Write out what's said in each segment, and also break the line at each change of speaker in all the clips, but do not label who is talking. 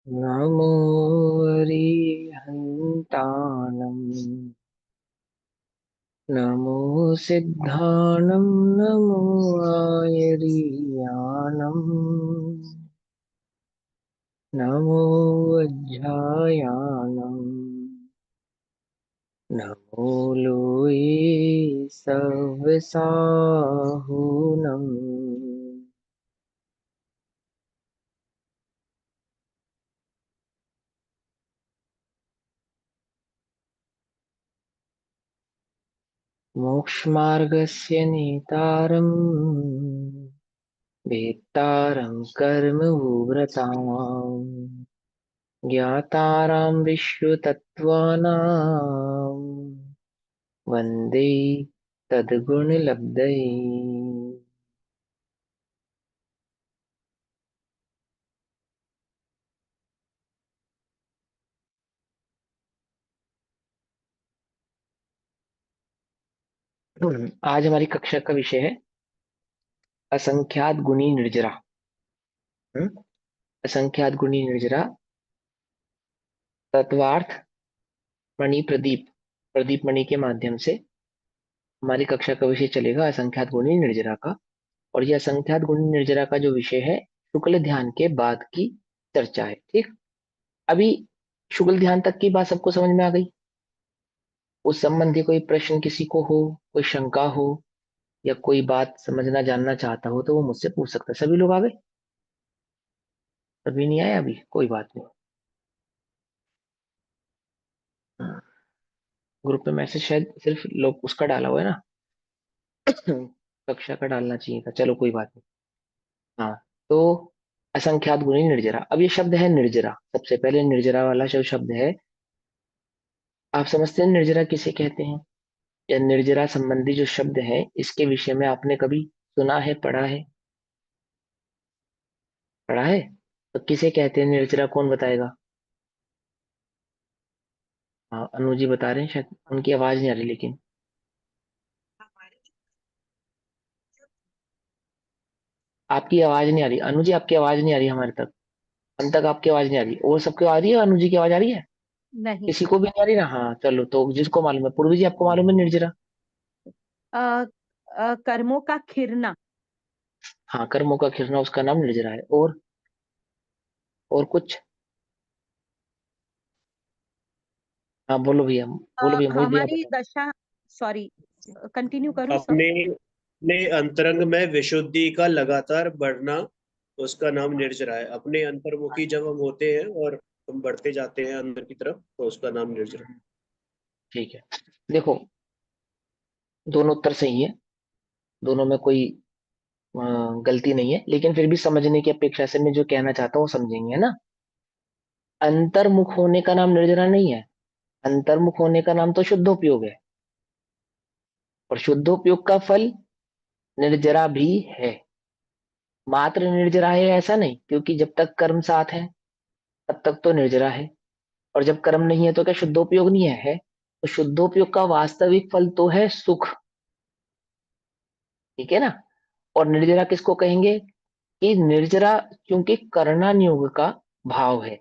नमो अरिहन्ताणम् नमो सिद्धाणं नमो आयरीयाणम् नमो वज्रायाणम् नमो लोये सव्यसाहुनम्। मोक्षमार्गस्य नेतारम् वेत्तारं कर्मभूव्रताम् ज्ञातारां विश्वतत्त्वानां वन्दे तद्गुणलब्धये। आज हमारी कक्षा का विषय है असंख्यात गुणी निर्जरा। हम्म, असंख्यात गुणी निर्जरा तत्वार्थ मणि प्रदीप प्रदीप मणि के माध्यम से हमारी कक्षा का विषय चलेगा असंख्यात गुणी निर्जरा का। और यह असंख्यात गुणी निर्जरा का जो विषय है शुक्ल ध्यान के बाद की चर्चा है। ठीक, अभी शुक्ल ध्यान तक की बात सबको समझ में आ गई? उस संबंधी कोई प्रश्न किसी को हो, कोई शंका हो या कोई बात समझना जानना चाहता हो तो वो मुझसे पूछ सकता है। सभी लोग आ गए? अभी नहीं आए? अभी कोई बात नहीं। हाँ, ग्रुप में मैसेज शायद सिर्फ लोग उसका डाला हुआ है ना। कक्षा का डालना चाहिए था, चलो कोई बात नहीं। हाँ, तो असंख्यात गुणी निर्जरा। अब ये शब्द है निर्जरा। सबसे पहले निर्जरा वाला जो शब्द है, आप समझते हैं निर्जरा किसे कहते हैं? या निर्जरा संबंधी जो शब्द है इसके विषय में आपने कभी सुना है, पढ़ा है? पढ़ा है? तो किसे कहते हैं निर्जरा, कौन बताएगा? हाँ, अनु जी बता रहे हैं, शायद उनकी आवाज नहीं आ रही लेकिन। आपकी आवाज नहीं आ रही अनु जी, आपकी आवाज नहीं आ रही हमारे तक। हम तक आपकी आवाज नहीं आ रही। और सबको आ रही है? अनु जी की आवाज आ रही है?
नहीं।
किसी को भी नहीं आ रही ना? हाँ चलो, तो जिसको मालूम है, पूर्वी जी आपको मालूम है निर्जरा?
अ, कर्मों का खिरना।
हाँ, कर्मों का खिरना, उसका नाम निर्जरा है। और कुछ? हाँ बोलो भैया, बोलो भैया, मोहित भैया
हमारी
बताओ।
दशा। सॉरी, कंटिन्यू करूँ सब?
अपने अपने अंतरंग में विशुद्धि का लगातार बढ़ना, उसका नाम निर्जरा है। अपने अंतर्मुखी जब हम होते हैं और हम बढ़ते जाते हैं अंदर की तरफ, तो उसका नाम निर्जरा।
ठीक है, देखो, दोनों उत्तर सही है। दोनों में कोई अ, गलती नहीं है, लेकिन फिर भी समझने की अपेक्षा से मैं जो कहना चाहता हूँ वो समझेंगे, है ना? अंतर्मुख होने का नाम निर्जरा नहीं है। अंतर्मुख होने का नाम तो शुद्धोपयोग है। और शुद्धोपयोग का फल निर्जरा भी है। मात्र निर्जरा है ऐसा नहीं, क्योंकि जब तक कर्म साथ है तब तक तो निर्जरा है। और जब कर्म नहीं है तो क्या शुद्धोपयोग नहीं है? तो शुद्धोपयोग का वास्तविक फल तो है सुख। ठीक है ना? और निर्जरा किसको कहेंगे? कि निर्जरा क्योंकि कर्णा नियोग का भाव है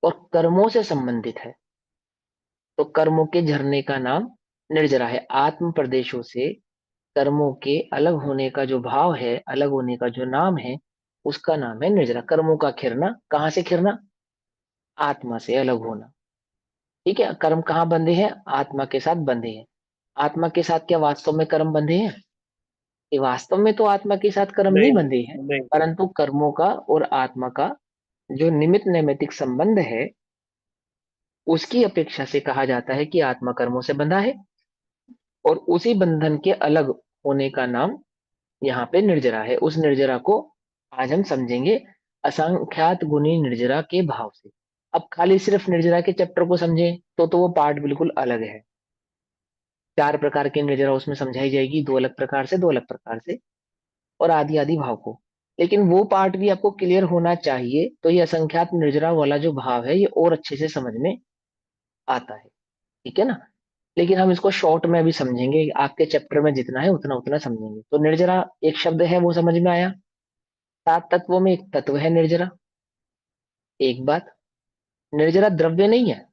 और कर्मों से संबंधित है, तो कर्मों के झरने का नाम निर्जरा है। आत्म प्रदेशों से कर्मों के अलग होने का जो भाव है, अलग होने का जो नाम है, उसका नाम है निर्जरा। कर्मों का खिरना, कहाँ से खिरना? आत्मा से अलग होना। ठीक है, कर्म कहाँ बंधे हैं? आत्मा के साथ बंधे हैं। आत्मा के साथ क्या वास्तव में कर्म बंधे हैं? ये वास्तव में तो आत्मा के साथ कर्म नहीं
नहीं,
बंधे हैं,
नहीं।
परंतु कर्मों का और आत्मा का जो निमित्त नैमित्तिक संबंध है उसकी अपेक्षा से कहा जाता है कि आत्मा कर्मों से बंधा है। और उसी बंधन के अलग होने का नाम यहाँ पे निर्जरा है। उस निर्जरा को आज हम समझेंगे असंख्यात गुणी निर्जरा के भाव से। अब खाली सिर्फ निर्जरा के चैप्टर को समझें तो वो पार्ट बिल्कुल अलग है। चार प्रकार की निर्जरा उसमें समझाई जाएगी, दो अलग प्रकार से, दो अलग प्रकार से, और आदि आदि भाव को। लेकिन वो पार्ट भी आपको क्लियर होना चाहिए, तो ये असंख्यात निर्जरा वाला जो भाव है ये और अच्छे से समझ में आता है। ठीक है ना? लेकिन हम इसको शॉर्ट में भी समझेंगे, आपके चैप्टर में जितना है उतना उतना समझेंगे। तो निर्जरा एक शब्द है, वो समझ में आया। सात तत्वों में एक तत्व है निर्जरा। एक बात, निर्जरा द्रव्य नहीं है,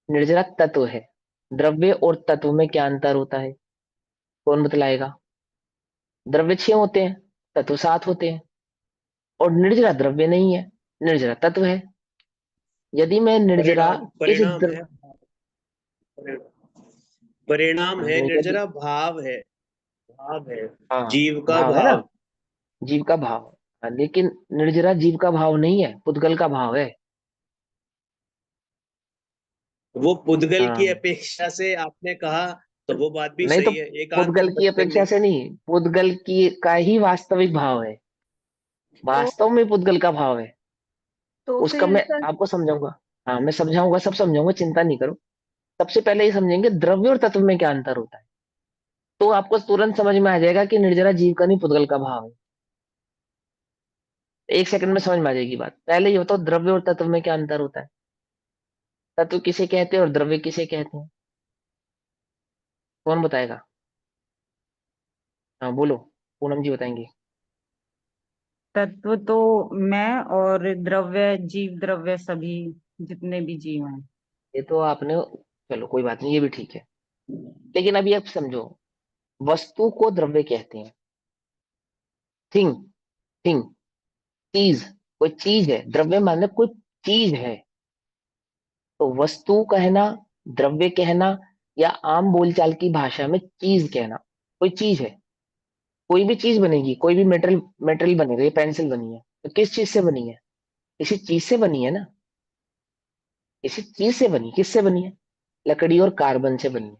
निर्जरा तत्व है। द्रव्य और तत्व में क्या अंतर होता है, कौन बतलाएगा? द्रव्य 6 होते हैं, तत्व 7 होते हैं, और निर्जरा द्रव्य नहीं है, निर्जरा तत्व है। यदि मैं निर्जरा
परिणाम
इस
परिणाम है, परिणाम है,
यदि,
निर्जरा भाव है, भाव है,
हाँ,
जीव का
भाव है ना,
भाव।
जीव का भाव। हाँ, लेकिन निर्जरा जीव का भाव नहीं है, पुद्गल का भाव है।
वो पुद्गल की
हाँ,
अपेक्षा से आपने कहा, तो वो बात भी
नहीं तो
सही है, एकांत
पुद्गल की
सत्य
अपेक्षा
नहीं।
से नहीं, पुद्गल की का ही वास्तविक भाव है,
तो
वास्तव में पुद्गल का भाव है।
तो
उसका
फिर
मैं
सर,
आपको समझाऊंगा। हाँ, मैं समझाऊंगा, सब समझाऊंगा, चिंता नहीं करो। सबसे पहले ये समझेंगे द्रव्य और तत्व में क्या अंतर होता है, तो आपको तुरंत समझ में आ जाएगा कि निर्जरा जीव का नहीं, पुद्गल का भाव है। एक सेकंड में समझ में आ जाएगी बात। पहले ये बताओ, द्रव्य और तत्व में क्या अंतर होता है? तत्व किसे कहते हैं और द्रव्य किसे कहते हैं, कौन बताएगा? हाँ बोलो, पूनम जी बताएंगे।
तत्व तो मैं, और द्रव्य जीव द्रव्य सभी जितने भी जीव हैं।
ये तो आपने, चलो कोई बात नहीं, ये भी ठीक है। लेकिन अभी आप समझो, वस्तु को द्रव्य कहते हैं। थिंग, थिंग, चीज, कोई चीज है, द्रव्य माने कोई चीज है। तो वस्तु कहना, द्रव्य कहना, या आम बोलचाल की भाषा में चीज कहना, कोई चीज है। कोई भी चीज बनेगी, कोई भी मेटल मेटल बनेगा, ये पेंसिल बनी है तो किस चीज से बनी है? किसी चीज से बनी है ना, किसी चीज से बनी, किससे बनी है? लकड़ी और कार्बन से बनी है।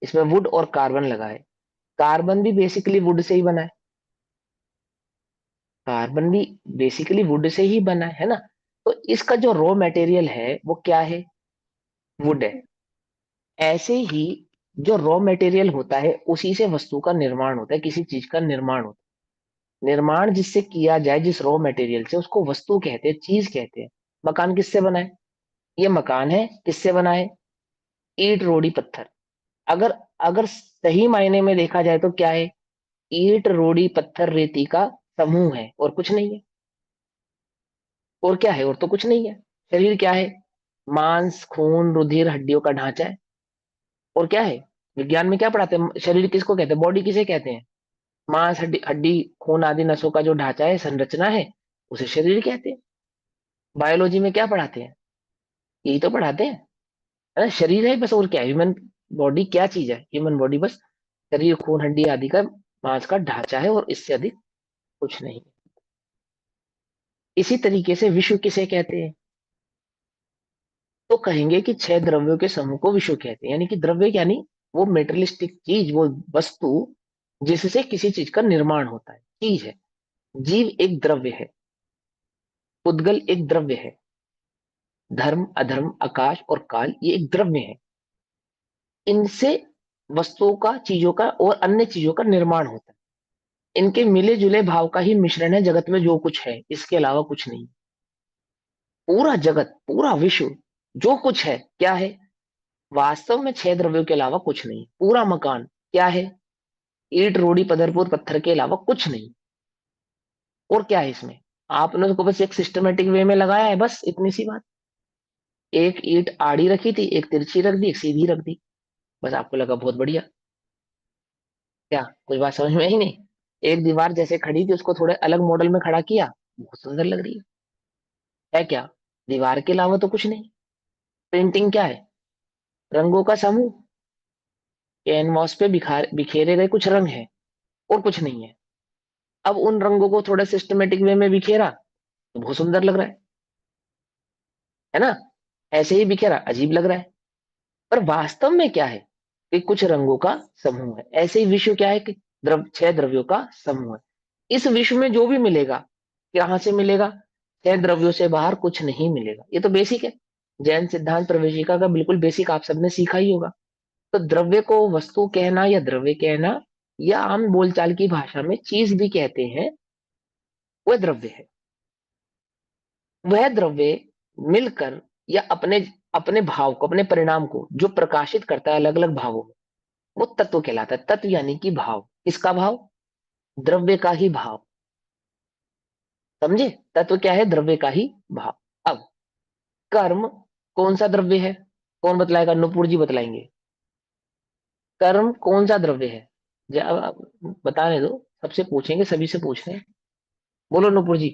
इसमें वुड और कार्बन लगा है। कार्बन भी बेसिकली वुड से ही बना है, कार्बन भी बेसिकली वुड से ही बना है ना। तो इसका जो रॉ मटेरियल है वो क्या है? वुड है। ऐसे ही जो रॉ मटेरियल होता है उसी से वस्तु का निर्माण होता है, किसी चीज का निर्माण होता है। निर्माण जिससे किया जाए, जिस रॉ मटेरियल से, उसको वस्तु कहते हैं, चीज कहते हैं। मकान किससे बना है? ये मकान है, किससे बना है? ईंट रोड़ी पत्थर। अगर अगर सही मायने में देखा जाए तो क्या है? ईंट रोड़ी पत्थर रेती का समूह है, और कुछ नहीं है। और क्या है? और तो कुछ नहीं है। शरीर क्या है? मांस, खून, रुधिर, हड्डियों का ढांचा है। और क्या है? विज्ञान में क्या पढ़ाते हैं? शरीर किसको कहते हैं, बॉडी किसे कहते हैं? मांस, हड्डी हड्डी, खून आदि नसों का जो ढांचा है, संरचना है, उसे शरीर कहते हैं। बायोलॉजी में क्या पढ़ाते हैं? यही तो पढ़ाते हैं, है ना? शरीर है बस, और क्या है? ह्यूमन बॉडी क्या चीज है? ह्यूमन बॉडी बस शरीर, खून, हड्डी आदि का, मांस का ढांचा है, और इससे अधिक कुछ नहीं। इसी तरीके से विश्व किसे कहते हैं? तो कहेंगे कि 6 द्रव्यों के समूह को विश्व कहते हैं। यानी कि द्रव्य यानी वो मेटेरियलिस्टिक चीज, वो वस्तु जिससे किसी चीज का निर्माण होता है, चीज है। जीव एक द्रव्य है, पुद्गल एक द्रव्य है, धर्म, अधर्म, आकाश और काल ये एक द्रव्य है। इनसे वस्तुओं का, चीजों का और अन्य चीजों का निर्माण होता है। इनके मिले जुले भाव का ही मिश्रण है जगत में जो कुछ है, इसके अलावा कुछ नहीं। पूरा जगत, पूरा विश्व, जो कुछ है क्या है? वास्तव में 6 द्रव्यों के अलावा कुछ नहीं। पूरा मकान क्या है? ईंट रोड़ी पत्थर पत्थर के अलावा कुछ नहीं। और क्या है इसमें? आपने उसको बस एक सिस्टमेटिक वे में लगाया है, बस इतनी सी बात। एक ईंट आड़ी रखी थी, एक तिरछी रख दी, एक सीधी रख दी, बस आपको लगा बहुत बढ़िया। क्या कुछ बात समझ में ही नहीं? एक दीवार जैसे खड़ी थी, उसको थोड़े अलग मॉडल में खड़ा किया, बहुत सुंदर लग रही है क्या? दीवार के अलावा तो कुछ नहीं। पेंटिंग क्या है? रंगों का समूह, कैनवास पे बिखेरे गए कुछ रंग हैं, और कुछ नहीं है। अब उन रंगों को थोड़े सिस्टमेटिक वे में बिखेरा तो बहुत सुंदर लग रहा है ना? ऐसे ही बिखेरा अजीब लग रहा है। पर वास्तव में क्या है? कि कुछ रंगों का समूह है। ऐसे ही विश्व क्या है? कि 6 द्रव्यों का समूह है। इस विश्व में जो भी मिलेगा, कहाँ से मिलेगा? 6 द्रव्यों से बाहर कुछ नहीं मिलेगा। ये तो बेसिक है, जैन सिद्धांत प्रवेशिका का बिल्कुल बेसिक आप सबने सीखा ही होगा। तो द्रव्य को वस्तु कहना या द्रव्य कहना, या आम बोलचाल की भाषा में चीज भी कहते हैं, वह द्रव्य है। वह द्रव्य मिलकर या अपने अपने भाव को, अपने परिणाम को जो प्रकाशित करता है अलग अलग भावों में, वो तत्व कहलाता है। तत्व यानी कि भाव। किसका भाव? द्रव्य का ही भाव। समझे? तत्व क्या है? द्रव्य का ही भाव। अब कर्म कौन सा द्रव्य है? कौन बतलाएगा? नुपुर जी बतलाएंगे। कर्म कौन सा द्रव्य है? जब आप बताने दो, सबसे पूछेंगे, सभी से पूछ रहे हैं। बोलो नुपुर जी,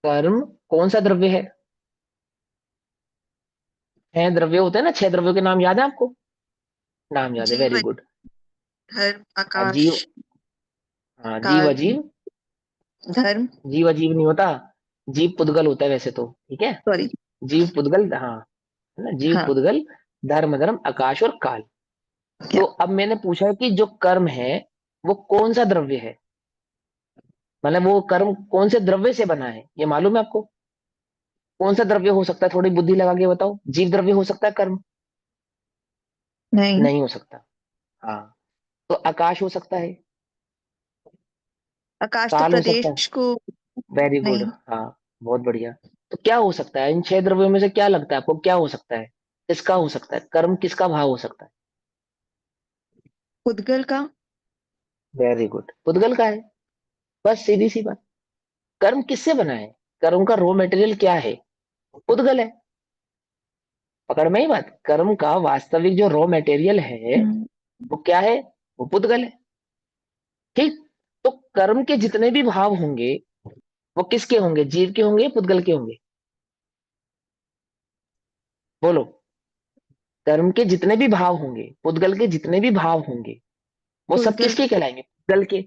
कर्म कौन सा द्रव्य है? 6 द्रव्य होते हैं ना, 6 द्रव्यों के नाम याद है आपको? नाम याद है, वेरी
जीव,
गुड।
धर्म,
हाँ
आकाश,
जीव, हाँ जीव
काल,
अजीव।
धर्म,
जीव अजीव नहीं होता, जीव पुद्गल होता है वैसे तो, ठीक है।
सॉरी,
जीव पुद्गल, हाँ, है ना, जीव
हाँ,
पुद्गल, धर्म धर्म आकाश और काल।
क्या
तो अब मैंने पूछा कि जो कर्म है वो कौन सा द्रव्य है, मतलब वो कर्म कौन से द्रव्य से बना है, ये मालूम है आपको? कौन सा द्रव्य हो सकता है? थोड़ी बुद्धि लगा के बताओ। जीव द्रव्य हो सकता है कर्म?
नहीं,
नहीं हो सकता। हाँ, तो आकाश हो सकता है,
आकाश तो
काल हो सकता है।
प्रदेश को,
वेरी गुड,
नहीं,
हाँ, बहुत बढ़िया। तो क्या हो सकता है इन 6 द्रव्यों में से? क्या लगता है आपको, क्या हो सकता है? किसका हो सकता है कर्म? किसका भाव हो सकता है?
उद्गल का,
वेरी गुड, पुद्गल का है। बस सीधी सी बात। कर्म किससे बना है? कर्म का रॉ मटेरियल क्या है? पुद्गल है। पकड़ में ही बात। कर्म का वास्तविक जो रॉ मटेरियल है
हम्म,
वो क्या है? वो पुद्गल है। ठीक। तो कर्म के जितने भी भाव होंगे वो किसके होंगे? जीव के होंगे, पुद्गल के होंगे? बोलो। कर्म के जितने भी भाव होंगे, पुद्गल के जितने भी भाव होंगे, वो सब
उद्गल
किसके कहलाएंगे? पुद्गल के।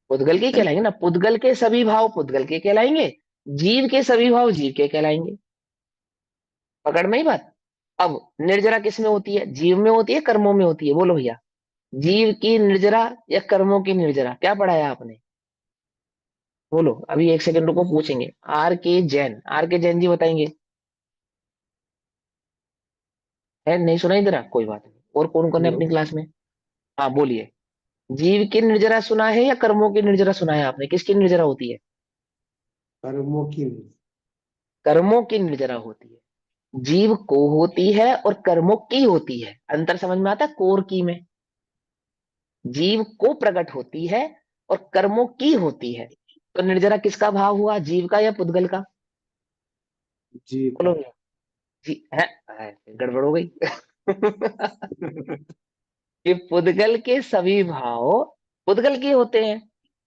पुद्गल के कहलाएंगे ना। पुद्गल के सभी भाव पुद्गल के कहलाएंगे, जीव के सभी भाव जीव के कहलाएंगे। पकड़ में ही बात। अब निर्जरा किस में होती है? जीव में होती है, कर्मों में होती है? बोलो भैया, जीव की निर्जरा या कर्मों की निर्जरा, क्या पढ़ाया आपने? बोलो, अभी एक सेकंड रुको, पूछेंगे। आर के जैन जी बताएंगे। है नहीं सुना इधर? कोई बात नहीं। और कौन कौन है
हेलो।
अपनी क्लास में? हाँ बोलिए। जीव की निर्जरा सुना है या कर्मों की निर्जरा सुना है आपने? किसकी निर्जरा होती है?
कर्मों की।
कर्मों की निर्जरा होती है। जीव को होती है और कर्मों की होती है। अंतर समझ में आता है? कोर की में जीव को प्रकट होती है और कर्मों की होती है। तो निर्जरा किसका भाव हुआ, जीव का या पुद्गल का?
जी
बोलो
का।
भैया। जी है, गड़बड़ हो गई। कि पुद्गल के सभी भाव पुद्गल के होते हैं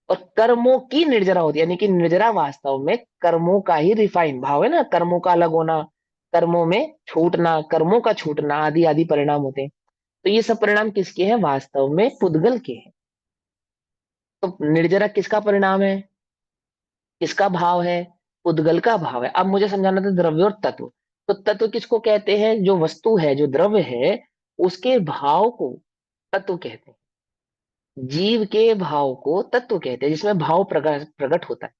और कर्मों की निर्जरा होती है, यानी कि निर्जरा वास्तव में कर्मों का ही रिफाइन भाव है ना। कर्मों का अलग होना, कर्मों में छूटना, कर्मों का छूटना, आदि आदि परिणाम होते हैं। तो ये सब परिणाम किसके हैं? वास्तव में पुद्गल के हैं। तो निर्जरा किसका परिणाम है? किसका भाव है? पुद्गल का भाव है। अब मुझे समझाना था द्रव्य और तत्व। तो तत्व किसको कहते हैं? जो वस्तु है, जो द्रव्य है, उसके भाव को तत्व कहते हैं। जीव के भाव को तत्व कहते हैं, जिसमें भाव प्रकट प्रकट होता है।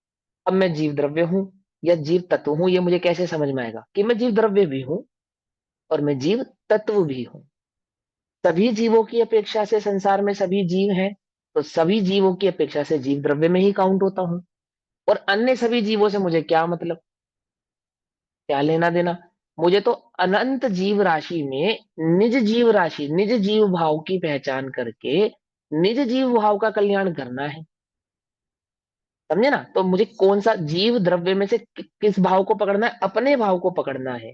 अब मैं जीव द्रव्य हूं या जीव तत्व हूं, ये मुझे कैसे समझ में आएगा कि मैं जीव द्रव्य भी हूं और मैं जीव तत्व भी हूं? सभी जीवों की अपेक्षा से संसार में सभी जीव हैं, तो सभी जीवों की अपेक्षा से जीव द्रव्य में ही काउंट होता हूं। और अन्य सभी जीवों से मुझे क्या मतलब, क्या लेना देना? मुझे तो अनंत जीव राशि में निज जीव भाव की पहचान करके निज जीव भाव का कल्याण करना है। समझे ना? तो मुझे कौन सा जीव द्रव्य में से किस भाव को पकड़ना है? अपने भाव को पकड़ना है।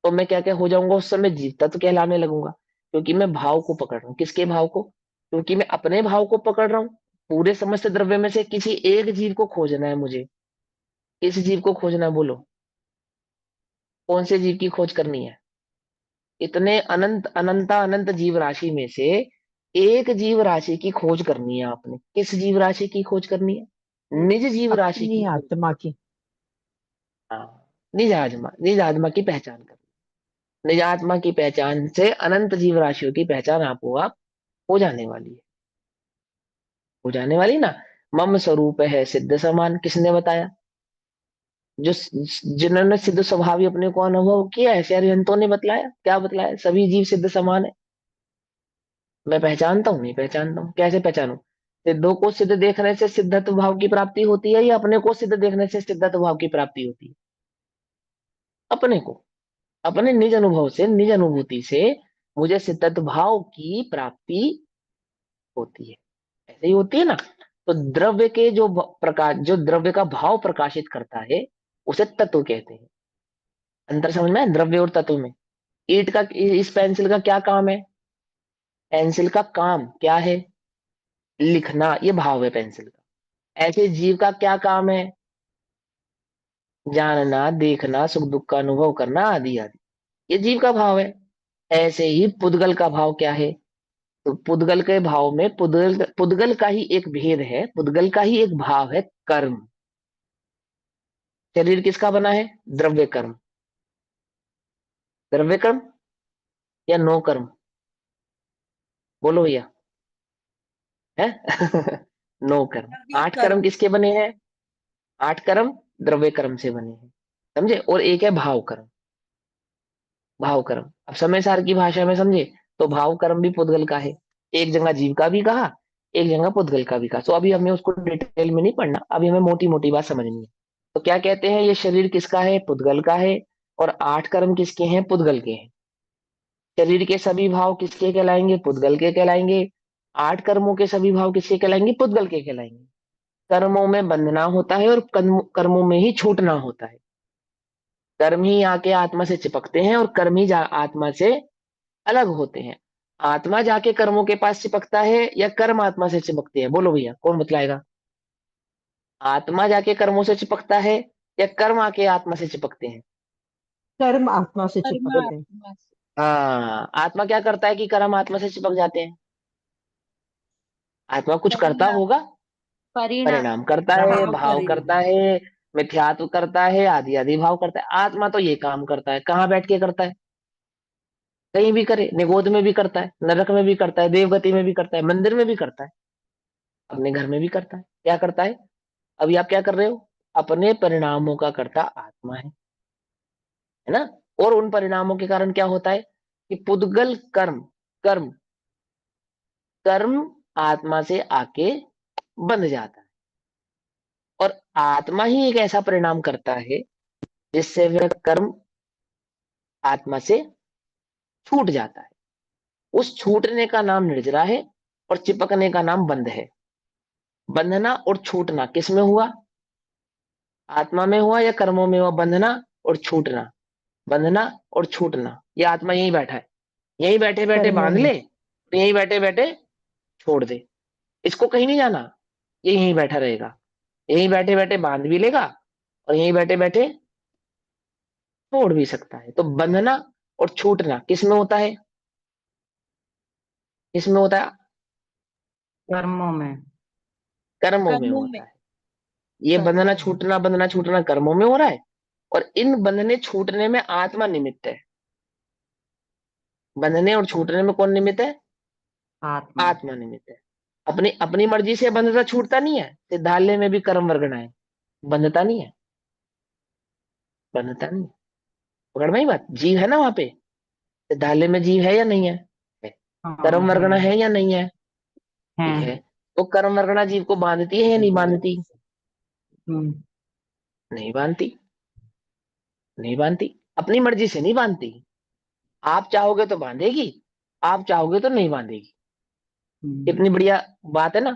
तो मैं क्या क्या हो जाऊंगा उस समय? जीव तत्व कहलाने लगूंगा, क्योंकि मैं भाव को पकड़ रहा हूँ। किसके भाव को? क्योंकि मैं अपने भाव को पकड़ रहा हूँ। पूरे समस्त द्रव्य में से किसी एक जीव को खोजना है मुझे। किस जीव को खोजना है? बोलो, कौन से जीव की खोज करनी है? इतने अनंत जीव राशि में से एक जीव राशि की खोज करनी है आपने। किस जीव राशि की खोज करनी है? निज जीव राशि
अपनी
की खोज।
आत्मा की।
हाँ, निज आत्मा की पहचान कर। निज आत्मा की पहचान से अनंत जीव राशियों की पहचान आपो आप हो जाने वाली है। हो जाने वाली ना। मम स्वरूप है सिद्ध समान, किसने बताया? जो जिन्होंने सिद्ध स्वभाव ही अपने को अनुभव किया है, अरिहंतों ने बतलाया। क्या बतलाया? सभी जीव सिद्ध समान है। मैं पहचानता हूँ, नहीं पहचानता हूँ? कैसे पहचानूं? सिद्धों को सिद्ध देखने से सिद्धत्व भाव की प्राप्ति होती है या अपने को सिद्ध देखने से सिद्धत्व भाव की प्राप्ति होती है? अपने को। अपने निज अनुभव से, निज अनुभूति से मुझे सिद्धत्व भाव की प्राप्ति होती है। ऐसे ही होती है ना। तो द्रव्य के जो द्रव्य का भाव प्रकाशित करता है उसे तत्व कहते हैं। अंतर समझ में है द्रव्य और तत्व में? ईट का इस पेंसिल का क्या काम है? पेंसिल का काम क्या है? लिखना, ये भाव है पेंसिल का। ऐसे जीव का क्या काम है? जानना, देखना, सुख दुख का अनुभव करना, आदि आदि, ये जीव का भाव है। ऐसे ही पुद्गल का भाव क्या है? तो पुद्गल के भाव में पुद्गल पुद्गल का ही एक भेद है, पुद्गल का ही एक भाव है कर्म। शरीर किसका बना है? द्रव्य कर्म। द्रव्य कर्म या नो कर्म? बोलो भैया, है? नो कर्म।
द्रव्य
8 कर्म
कर्म।
किसके बने हैं? 8 कर्म द्रव्य कर्म से बने हैं, समझे? और एक है भाव कर्म। भाव कर्म, अब समय सार की भाषा में समझे तो भाव कर्म भी पुद्गल का है। एक जगह जीव का भी कहा, एक जगह पुद्गल का भी कहा। तो अभी हमें उसको डिटेल में नहीं पढ़ना, अभी हमें मोटी मोटी बात समझनी है। तो क्या कहते हैं, ये शरीर किसका है? पुद्गल का है। और 8 कर्म किसके हैं? पुद्गल के हैं। शरीर के सभी भाव किसके कहलाएंगे? पुद्गल के कहलाएंगे। 8 कर्मों के सभी भाव किसके कहलाएंगे? पुद्गल के कहलाएंगे। कर्मों में बंधना होता है और कर्मों में ही छूटना होता है। कर्म ही आके आत्मा से चिपकते हैं और कर्म ही आत्मा से अलग होते हैं। आत्मा जाके कर्मों के पास चिपकता है या कर्म आत्मा से चिपकते हैं? बोलो भैया, कौन बतलाएगा? आत्मा जाके कर्मों से चिपकता है या कर्म आके आत्मा से चिपकते हैं?
कर्म आत्मा से चिपकते हैं।
परमात्मा से।
हाँ, आत्मा क्या करता है कि कर्म आत्मा से चिपक जाते हैं? आत्मा कुछ करता
परिणाम।
होगा,
परिणाम।
परिणाम करता है,
भाव
भाव
परिणाम।
करता है, मिथ्यात्व करता है, आदि आदि भाव करता है। आत्मा तो ये काम करता है, कहाँ बैठ के करता है? कहीं भी करे, निगोद में भी करता है, नरक में भी करता है, देवगति में भी करता है, मंदिर में भी करता है, अपने घर में भी करता है। क्या करता है? अभी आप क्या कर रहे हो? अपने परिणामों का कर्ता आत्मा है ना? और उन परिणामों के कारण क्या होता है कि पुद्गल कर्म कर्म कर्म आत्मा से आके बंध जाता है। और आत्मा ही एक ऐसा परिणाम करता है जिससे वह कर्म आत्मा से छूट जाता है। उस छूटने का नाम निर्जरा है और चिपकने का नाम बंध है। बंधना और छूटना किस में हुआ? आत्मा में हुआ या कर्मों में हुआ? बंधना और छूटना, बंधना और छूटना, ये आत्मा यहीं बैठा है। यहीं बैठे बैठे
कर्मों
बांध
में।
ले, तो यहीं बैठे बैठे छोड़ दे। इसको कहीं नहीं जाना, ये यहीं बैठा रहेगा। यहीं बैठे बैठे बांध भी लेगा और यहीं बैठे बैठे छोड़ भी सकता है। तो बंधना और छूटना किस में होता है? किस में होता है?
कर्मों में।
कर्मों में
कर्मों
होता
में।
है। ये
कर्मों में।
बंधना छूटना कर्मों में हो रहा है। और इन बंधने छूटने में आत्मा निमित्त है। बंधने और छूटने में कौन निमित्त है?
आत्मा।
आत्मा निमित्त है। अपनी अपनी मर्जी से बंधता छूटता नहीं है। सिद्धालय में भी कर्म वर्गना है, बंधता नहीं है, बंधता नहीं है। पकड़ में ही बात, जीव है ना वहां पे? सिद्धालय में जीव है या नहीं है? है।
हाँ
कर्म वर्गना है या नहीं है?
है।
ठीक है। तो कर्म वर्गना जीव को बांधती है या नहीं बांधती?
हम्म।
नहीं बांधती, नहीं बांधती। अपनी मर्जी से नहीं बांधती। आप चाहोगे तो बांधेगी, आप चाहोगे तो नहीं बांधेगी।
हम्म।
कितनी बढ़िया बात है ना?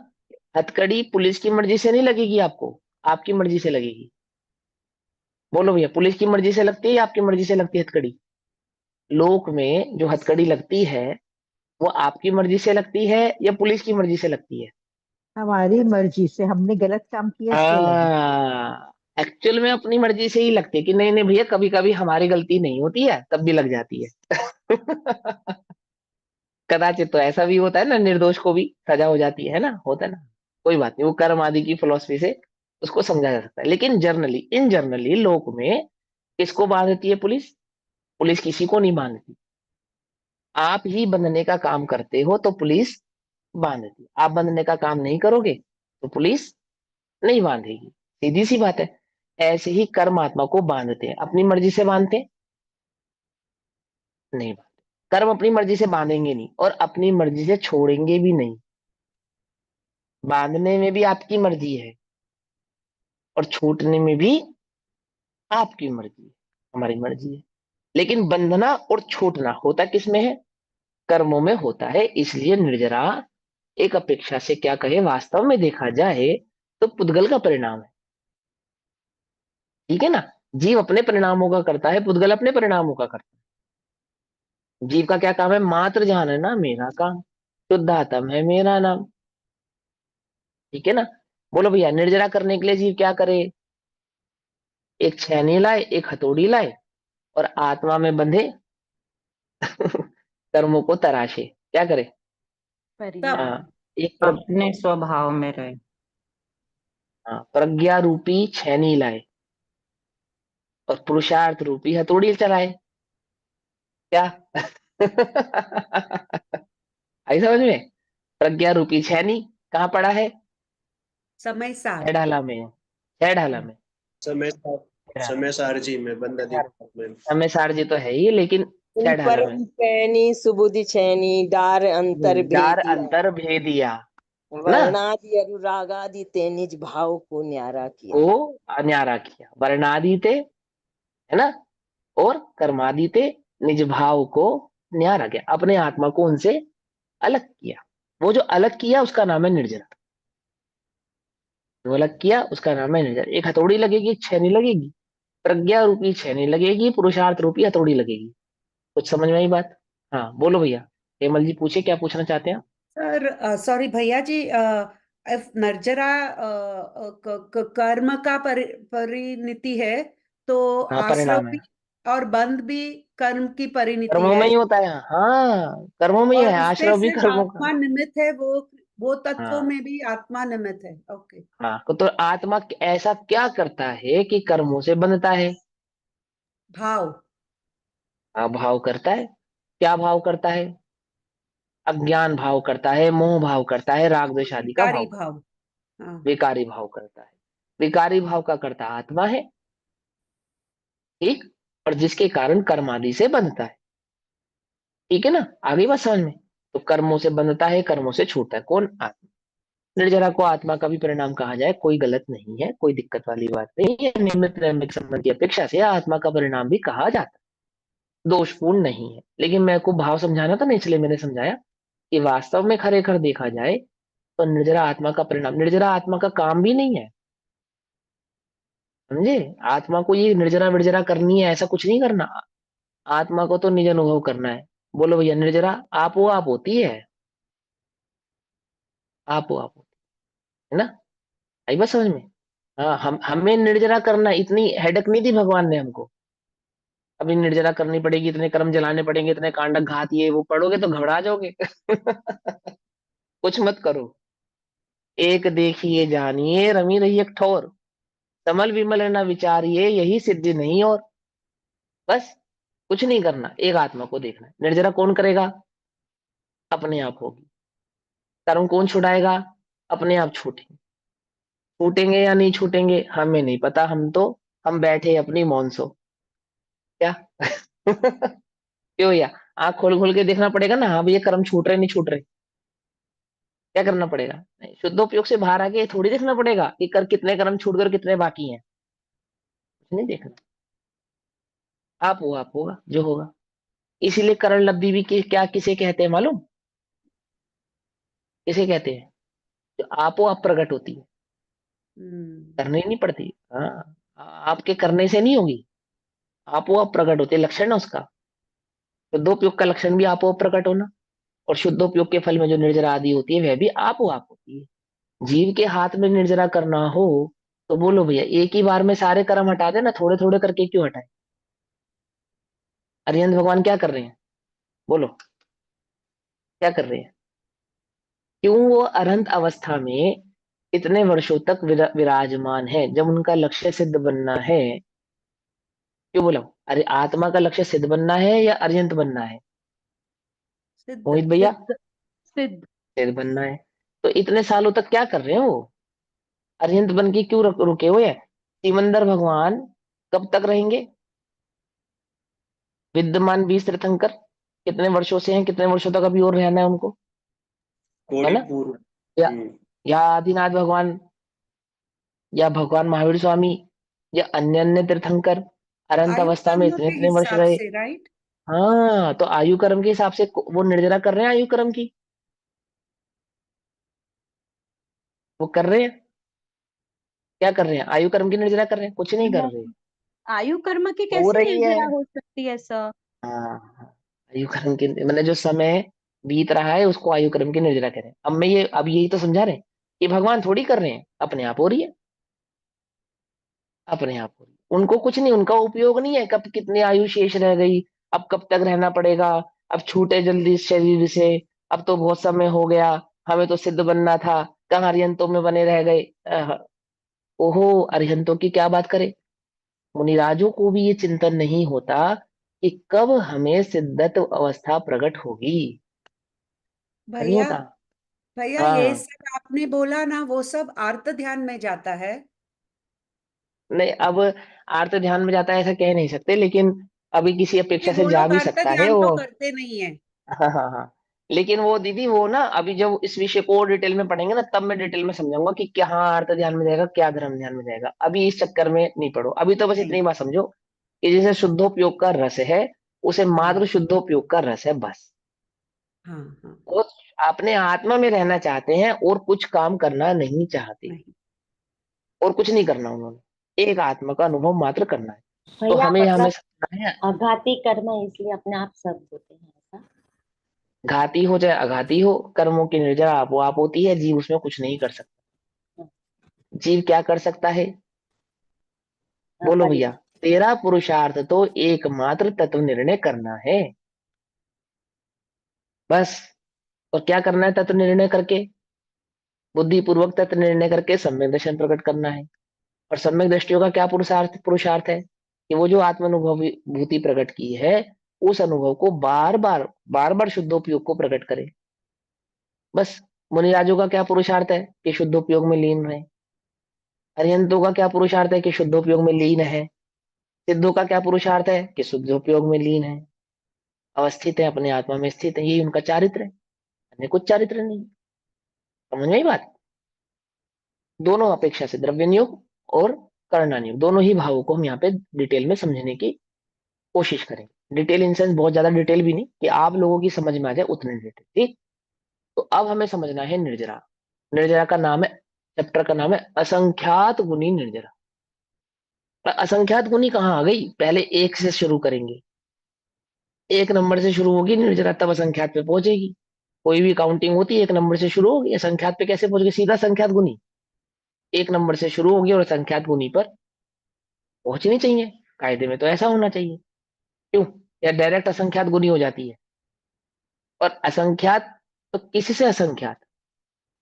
हथकड़ी पुलिस की मर्जी से नहीं लगेगी आपको, आपकी मर्जी से लगेगी। बोलो भैया, पुलिस की मर्जी से लगती है या आपकी मर्जी से लगती है हथकड़ी? लोक में जो हथकड़ी लगती है वो आपकी मर्जी से लगती है या पुलिस की मर्जी से लगती है?
हमारी मर्जी से, हमने गलत काम किया इसलिए लगी।
हाँ, एक्चुअल में अपनी मर्जी से ही लगती है कि नहीं नहीं भैया, कभी कभी हमारी गलती नहीं होती है तब भी लग जाती है। कदाचित तो ऐसा भी होता है ना, निर्दोष को भी सजा हो जाती है ना, होता है ना। कोई बात नहीं, वो कर्म आदि की फिलॉसफी से उसको समझा जा सकता है। लेकिन जनरली इन जनरली लोक में किसको बांधती है पुलिस? पुलिस किसी को नहीं बांधती। आप ही बंधने का काम करते हो तो पुलिस बांधती। आप बंधने का काम नहीं करोगे तो पुलिस नहीं बांधेगी। सीधी सी बात है। ऐसे ही कर्म आत्मा को बांधते हैं। अपनी मर्जी से बांधते हैं? नहीं बांधते। कर्म अपनी मर्जी से बांधेंगे नहीं और अपनी मर्जी से छोड़ेंगे भी नहीं। बांधने में भी आपकी मर्जी है और छूटने में भी आपकी मर्जी है, हमारी मर्जी है। लेकिन बंधना और छूटना होता किस में है? कर्मों में होता है। इसलिए निर्जरा एक अपेक्षा से क्या कहे, वास्तव में देखा जाए तो पुद्गल का परिणाम है। ठीक है ना। जीव अपने परिणामों का करता है, पुद्गल अपने परिणामों का करता है। जीव का क्या काम है, मात्र जानना मेरा काम, शुद्धात्म है मेरा नाम। ठीक है ना। बोलो भैया, निर्जरा करने के लिए जीव क्या करे, एक छेनी लाए, एक हथौड़ी लाए, और आत्मा में बंधे कर्मों को तराशे। क्या करे,
तब
हाँ, एक
अपने स्वभाव में रहे।
हाँ, प्रज्ञा रूपी छेनी लाए और पुरुषार्थ रूपी हथौड़ी चलाए। क्या आई समझ में। प्रज्ञा रूपी छेनी कहाँ पड़ा है,
समय सार।
छह ढाला में है, छह ढाला में।
समय
छह ढाला
समय सारजी में बंद
में।
में।
समय सारजी तो है ही, लेकिन छह ढाला में।
परम पैनी सुबुधि चैनी डार अंतर
डार
भेदिया
अंतर भेदिया ना,
वर्णादि अनुरागादि ते निज भाव को न्यारा किया।
को न्यारा किया, वर्णादि ते, है ना, और कर्मादि ते निज भाव को न्यारा किया, अपने आत्मा को उनसे अलग किया। वो जो अलग किया उसका नाम है निर्जरा। जो अलग किया उसका नाम है निर्जरा। एक हथौड़ी लगेगी, एक छेनी लगेगी, प्रज्ञा रूपी छेनी लगेगी, पुरुषार्थ रूपी हथौड़ी लगेगी। कुछ समझ में आई बात। हाँ बोलो भैया, हेमल जी पूछे, क्या पूछना चाहते हैं।
सर सॉरी भैया जी, नर्जरा कर्म का परिणति है, तो
हाँ
आश्रव
परिणाम है,
भी और बंध भी कर्म की परिणति
कर्मों में
है।
ही होता है। हाँ कर्मों में ही
और
है,
उसमें
आश्रव भी
सिर्फ
कर्मों का।
आत्मा निमित्त है, वो तत्वों
हाँ
में भी आत्मा निमित्त है। ओके।
हाँ, तो आत्मा ऐसा क्या करता है कि कर्मों से बंधता है।
भाव।
हाँ भाव करता है। क्या भाव करता है, अज्ञान भाव करता है, मोह भाव करता है, राग द्वेष आदि का
विकारी
भाव करता
भाव। हाँ।
है, विकारी भाव करता है। विकारी भाव का करता आत्मा है। ठीक। और जिसके कारण कर्म आदि से बंधता है। ठीक है ना, आगे बात समझ में। तो कर्मों से बंधता है, कर्मों से छूटता है, कौन, आत्मा। निर्जरा को आत्मा का भी परिणाम कहा जाए, कोई गलत नहीं है, कोई दिक्कत वाली बात नहीं है। निमित्त नैमित्तिक संबंध की अपेक्षा से आत्मा का परिणाम भी कहा जाता है, दोषपूर्ण नहीं है। लेकिन मेरे को भाव समझाना था ना, इसलिए मैंने समझाया कि वास्तव में खरेखर देखा जाए तो निर्जरा आत्मा का परिणाम, निर्जरा आत्मा का काम भी नहीं है। समझे, आत्मा को ये निर्जरा विर्जरा करनी है ऐसा कुछ नहीं करना। आत्मा को तो निज अनुभव करना है। बोलो भैया, निर्जरा आप वो आप होती है, आप वो आप होती है ना। आई बात समझ में। हाँ, हम हमें निर्जरा करना, इतनी हेडक नहीं दी भगवान ने हमको। अभी निर्जरा करनी पड़ेगी, इतने कर्म जलाने पड़ेंगे, इतने कांडक घात, ये वो पढ़ोगे तो घबरा जाओगे कुछ मत करो। एक देखिए जानिए रमी रही एक ठोर, समल विमल न विचारिए यही सिद्धि नहीं और। बस कुछ नहीं करना, एक आत्मा को देखना है। निर्जरा कौन करेगा, अपने आप होगी। कर्म कौन छुड़ाएगा, अपने आप छूटेंगे। छूटेंगे या नहीं छूटेंगे हमें नहीं पता, हम बैठे अपनी मौन सो। क्या क्यों भैया, आंख खोल खोल के देखना पड़ेगा ना, हाँ भैया कर्म छूट रहे नहीं छूट रहे। क्या करना पड़ेगा, नहीं शुद्धोपयोग से बाहर आके थोड़ी देखना पड़ेगा कि कितने कर्म छूट कर कितने बाकी हैं। कुछ नहीं देखना, आप होगा जो होगा। इसीलिए करण लब्धि भी क्या किसे कहते हैं मालूम, किसे कहते हैं, जो आपो आप प्रकट होती है, करनी नहीं पड़ती। हाँ, आपके करने से नहीं होगी, आपो आप प्रकट होती है, लक्षण है उसका। शुद्धोपयोग का लक्षण भी आपो आप प्रकट होना, और शुद्धोपयोग के फल में जो निर्जरा आदि होती है वह भी आपो आप होती है। जीव के हाथ में निर्जरा करना हो तो बोलो भैया, एक ही बार में सारे कर्म हटा देना, थोड़े थोड़े करके क्यों हटाए। अरिहंत भगवान क्या कर रहे हैं, बोलो क्या कर रहे हैं। क्यों वो अरहंत अवस्था में इतने वर्षों तक विराजमान है, जब उनका लक्ष्य सिद्ध बनना है। क्यों बोला, अरे आत्मा का लक्ष्य सिद्ध बनना है या अरिहंत बनना है,
सिद्ध।
मोहित भैया।
सिद्ध। सिद्ध।
सिद्ध बनना है। तो इतने सालों तक क्या कर रहे हैं वो, अरिहंत बन के क्यों रुके हुए हैं। सिमंदर भगवान कब तक रहेंगे, विद्यमान 20 तीर्थंकर कितने वर्षों से हैं, कितने वर्षों तक अभी और रहना है उनको, है
कोटि
ना।
पूर्व।
या या आदिनाथ भगवान, या भगवान महावीर स्वामी, या अन्य अन्य तीर्थंकर अनंत
आयु
अवस्था में
कर्म
इतने
के
इतने वर्ष
हिसाब
रहे।
से, राइट।
हाँ, तो आयु कर्म के हिसाब से वो निर्जरा कर रहे हैं आयु कर्म की। वो कर रहे हैं, क्या कर रहे हैं? आयु कर्म की निर्जरा कर रहे हैं? कुछ नहीं कर रहे।
आयु कर्म की
हो
कैसे
रही है।
निर्जरा हो सकती है सर?
हाँ, आयु कर्म की मतलब जो समय बीत रहा है उसको आयु कर्म की निर्जरा कह रहे हैं। अब यही तो समझा रहे हैं कि भगवान थोड़ी कर रहे हैं, अपने आप हो रही है, अपने आप हो रही है। उनको कुछ नहीं, उनका उपयोग नहीं है कब कितनी आयु शेष रह गई, अब कब तक रहना पड़ेगा, अब छूटे जल्दी इस शरीर से, अब तो बहुत समय हो गया, हमें तो सिद्ध बनना था, कहाँ अरिहंतों में बने रह गए। ओहो, अरिहंतों की क्या बात करें, मुनिराजों को भी ये चिंतन नहीं होता कि कब हमें सिद्धत्व अवस्था प्रकट होगी। नहीं
भैया
होता।
भैया ये
हाँ,
सब आपने बोला ना, वो सब आर्त ध्यान में जाता है।
नहीं अब आर्त ध्यान में जाता है ऐसा कह नहीं सकते, लेकिन अभी किसी
क्योंकि
अपेक्षा से
वो
जा
लोग
भी
अर्थ
सकता है
ध्यान तो
वो।
करते नहीं है।
हाँ हाँ हाँ। लेकिन वो दीदी वो ना अभी जब इस विषय को और डिटेल में पढ़ेंगे ना तब मैं डिटेल में समझाऊंगा कि क्या हाँ अर्थ ध्यान में जाएगा, क्या धर्म ध्यान में जाएगा। अभी इस चक्कर में नहीं पड़ो, अभी तो बस
नहीं।
इतनी बात समझो कि जैसे शुद्धोपयोग का रस है, उसे
हाँ
मात्र शुद्धोपयोग का रस है बस।
हाँ हाँ।
वो अपने आत्मा में रहना चाहते हैं और कुछ काम करना नहीं चाहते,
नहीं।
और कुछ नहीं करना उन्होंने, एक आत्मा का अनुभव मात्र करना है। तो
भैया
हमें हमें
मतलब
समझना है,
आघाती कर्म है इसलिए अपने आप सब होते हैं ऐसा।
घाती हो चाहे अघाती हो, कर्मों की निर्जरा आप होती है, जीव उसमें कुछ नहीं कर सकता। जीव क्या कर सकता है? बोलो
परि
भैया। तेरा पुरुषार्थ तो एकमात्र तत्व निर्णय करना है, बस। और क्या करना है तत्व निर्णय करके? बुद्धि पूर्वक तत्व निर्णय करके सम्यक दर्शन प्रकट करना है। और सम्यक दृष्टियों का क्या पुरुषार्थ पुरुषार्थ है कि वो जो आत्मानुभव भूति प्रकट की है, उस अनुभव को बार बार शुद्धोपयोग को प्रकट करे, बस। मुनिराजों का क्या पुरुषार्थ है कि शुद्धोपयोग में लीन रहे। अरिहंतों का क्या पुरुषार्थ है कि शुद्धोपयोग में लीन है। सिद्धों का क्या पुरुषार्थ है कि शुद्धोपयोग में लीन है, अवस्थित है, अपने आत्मा में स्थित है, यही उनका चारित्र है, अन्य कुछ चारित्र नहीं। समझ में आई बात? दोनों अपेक्षा से द्रव्यनियोग और करणानियोग दोनों ही भावों को हम यहाँ पे डिटेल में समझने की कोशिश करेंगे। डिटेल इन सेंस बहुत ज्यादा डिटेल भी नहीं कि आप लोगों की समझ में आ जाए, उतने डिटेल, ठीक। तो अब हमें समझना है निर्जरा। निर्जरा का नाम है, चैप्टर का नाम है असंख्यात गुणी निर्जरा। असंख्यात गुणी कहाँ आ गई? पहले एक से शुरू करेंगे, एक नंबर से शुरू होगी निर्जरा, तब असंख्यात पे पहुंचेगी। कोई भी काउंटिंग होती है एक नंबर से शुरू होगी, असंख्यात पे कैसे पहुंच गई? सीधा संख्यात गुनी, एक नंबर से शुरू होगी और संख्यात गुनी पर पहुंचनी चाहिए। कायदे में तो ऐसा होना चाहिए, क्यों? या डायरेक्ट असंख्यात गुनी हो जाती है। और असंख्यात तो किससे असंख्यात?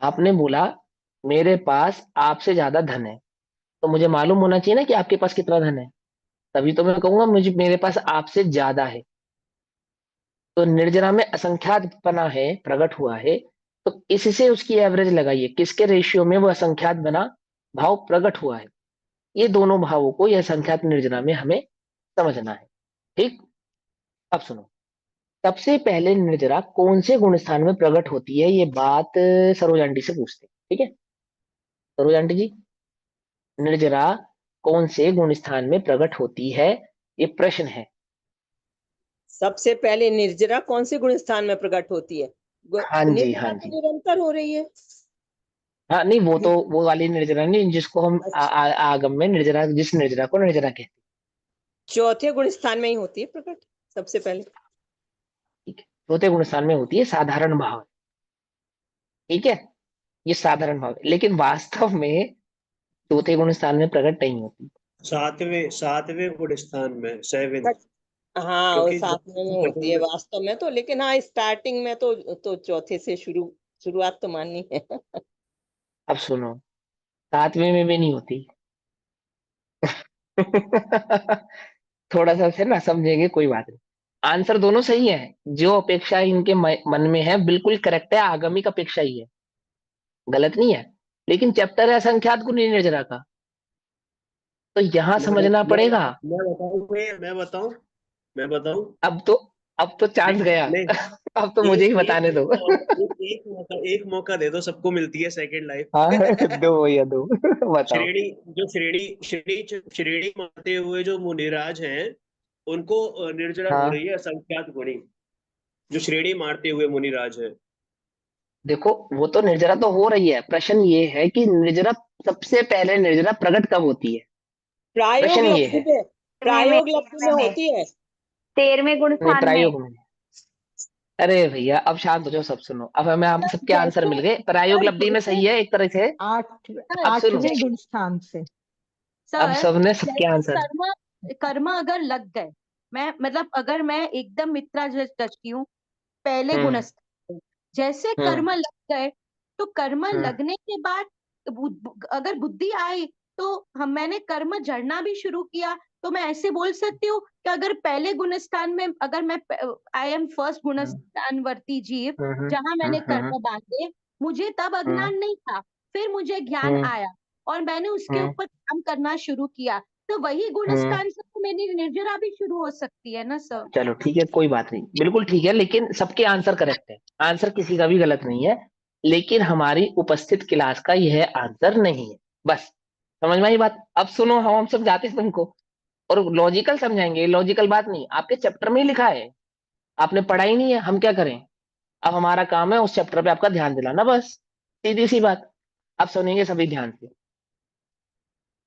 आपने बोला मेरे पास आपसे ज्यादा धन है, तो मुझे मालूम होना चाहिए ना कि आपके पास कितना धन है, तभी तो मैं कहूंगा मुझे मेरे पास आपसे ज्यादा है। तो निर्जरा में असंख्यात पना है, प्रकट हुआ है, तो इससे उसकी एवरेज लगाइए, किसके रेशियो में वो असंख्यात बना भाव प्रकट हुआ है। ये दोनों भावों को यह संख्यात निर्जरा में हमें समझना है, ठीक। अब सुनो, सबसे पहले निर्जरा कौन से गुण स्थान में प्रकट होती है, ये बात सरोज आंटी से पूछते हैं, ठीक है। सरोज आंटी जी, निर्जरा कौन से गुण स्थान में प्रकट होती है, ये प्रश्न है।
सबसे पहले निर्जरा कौन से गुण स्थान में प्रकट होती है?
हाँ जी, हाँ
निर्जरा तो
जी।
निरंतर हो रही है।
हाँ नहीं, वो तो वो वाली निर्जरा नहीं जिसको हम
अच्छा,
आगम में निर्जरा, जिस निर्जरा को निर्जरा कहते
चौथे गुण स्थान में ही होती है प्रकट सबसे पहले।
हैं, ठीक है। चौथे गुण स्थान में होती है साधारण भाव, ठीक है। ये साधारण भाव है, लेकिन वास्तव में चौथे गुण स्थान में प्रकट नहीं होती।
सातवें सातवें गुण स्थान में, सेवन।
हाँ, वो
क्योंकि
साथ में होती है वास्तव में तो, लेकिन हाँ स्टार्टिंग में तो चौथे से शुरुआत तो माननी है।
अब सुनो, सातवें में भी नहीं होती। थोड़ा सा से ना समझेंगे, कोई बात नहीं। आंसर दोनों सही है, जो अपेक्षा इनके मन में है बिल्कुल करेक्ट है, आगमिक अपेक्षा ही है, गलत नहीं है। लेकिन चैप्टर है असंख्यात गुण निर्जरा का, तो यहां
मैं
समझना
मैं
पड़ेगा।
मैं बताऊं मैं बताऊं।
अब तो अब तो चांस
नहीं
गया।
नहीं,
अब तो मुझे ही
एक
बताने दो।
मौका और, एक मौका दे दो, सबको मिलती है सेकंड
हाँ,
लाइफ।
दो भैया दो। बताओ।
श्रेणी जो श्रेणी मारते हुए जो मुनिराज हैं, उनको निर्जरा हो
हाँ
रही है असंख्यात गुणी, जो श्रेणी मारते हुए मुनिराज है।
देखो वो तो निर्जरा तो हो रही है, प्रश्न ये है कि निर्जरा सबसे पहले निर्जरा प्रकट कब होती है,
प्रायोग
प्रश्न ये
लब्धि
है।
में, प्रायोग लब्धि में होती है।
13वें गुण
नहीं,
स्थान में।
प्रायोग में। अरे भैया अब शांत हो जाओ, सब सुनो, अब हमें आप सबके आंसर
जैसे
मिल गए। प्रायोग
सर
लब्धि में
जैसे
सही है एक तरह से।
सर
अब सुनो,
8वें गुण स्थान से।
अब
सर
सबने सबके
जैसे
आंसर।
कर्म अगर लग गए, मैं मतलब अगर मैं एकदम मित्रा दृष्टि हूँ पहले
हम्म
गुणस्थान पे, जैसे
हम्म
कर्म लग गए तो कर्म
हम्म
लगने के बाद अगर बुद्धि आई तो हम मैंने कर्म जड़ना भी शुरू किया, तो मैं ऐसे बोल सकती हूँ कि अगर पहले गुणस्थान में अगर मैं आई एम फर्स्ट गुणस्थानवर्ती जीव,
हम्म हम्म
जहां
हम्म
मैंने
हम्म
कर्म बांधे, मुझे तब
हम्म
अज्ञान नहीं था, फिर मुझे ज्ञान
हम्म
आया और मैंने उसके
हम्म
ऊपर काम करना शुरू किया, तो वही
हम्म।
गुणस्थान से तो मेरी निर्जरा भी शुरू हो सकती है ना सर।
चलो ठीक है, कोई बात नहीं, बिल्कुल ठीक है, लेकिन सबके आंसर करेक्ट है, आंसर किसी का भी गलत नहीं है। लेकिन हमारी उपस्थित क्लास का यह आंसर नहीं है, बस समझ में आई बात। अब सुनो, हम समझाते हैं तुमको, और लॉजिकल समझाएंगे, लॉजिकल बात नहीं, आपके चैप्टर में ही लिखा है, आपने पढ़ा ही नहीं है, हम क्या करें। अब हमारा काम है उस चैप्टर पे आपका ध्यान दिलाना, बस सीधी सी बात। अब सुनेंगे सभी ध्यान से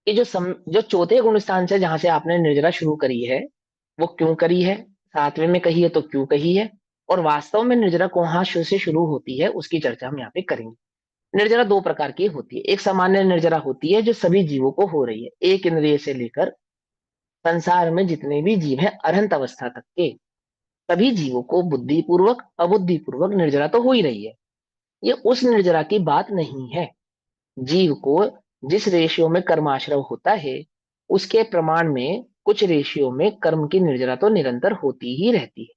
कि जो चौथे गुण स्थान से जहां से आपने निर्जरा शुरू करी है, वो क्यों करी है, 7वें में कही है तो क्यों कही है, और वास्तव में निर्जरा कहाँ से शुरू होती है उसकी चर्चा हम यहाँ पे करेंगे। निर्जरा दो प्रकार की होती है, एक सामान्य निर्जरा होती है जो सभी जीवों को हो रही है, एक इंद्रिय से लेकर संसार में जितने भी जीव हैं अरहंत अवस्था तक के सभी जीवों को बुद्धिपूर्वक अबुद्धिपूर्वक निर्जरा तो हो ही रही है। ये उस निर्जरा की बात नहीं है। जीव को जिस रेशियो में कर्माश्रव होता है उसके प्रमाण में कुछ रेशियो में कर्म की निर्जरा तो निरंतर होती ही रहती है।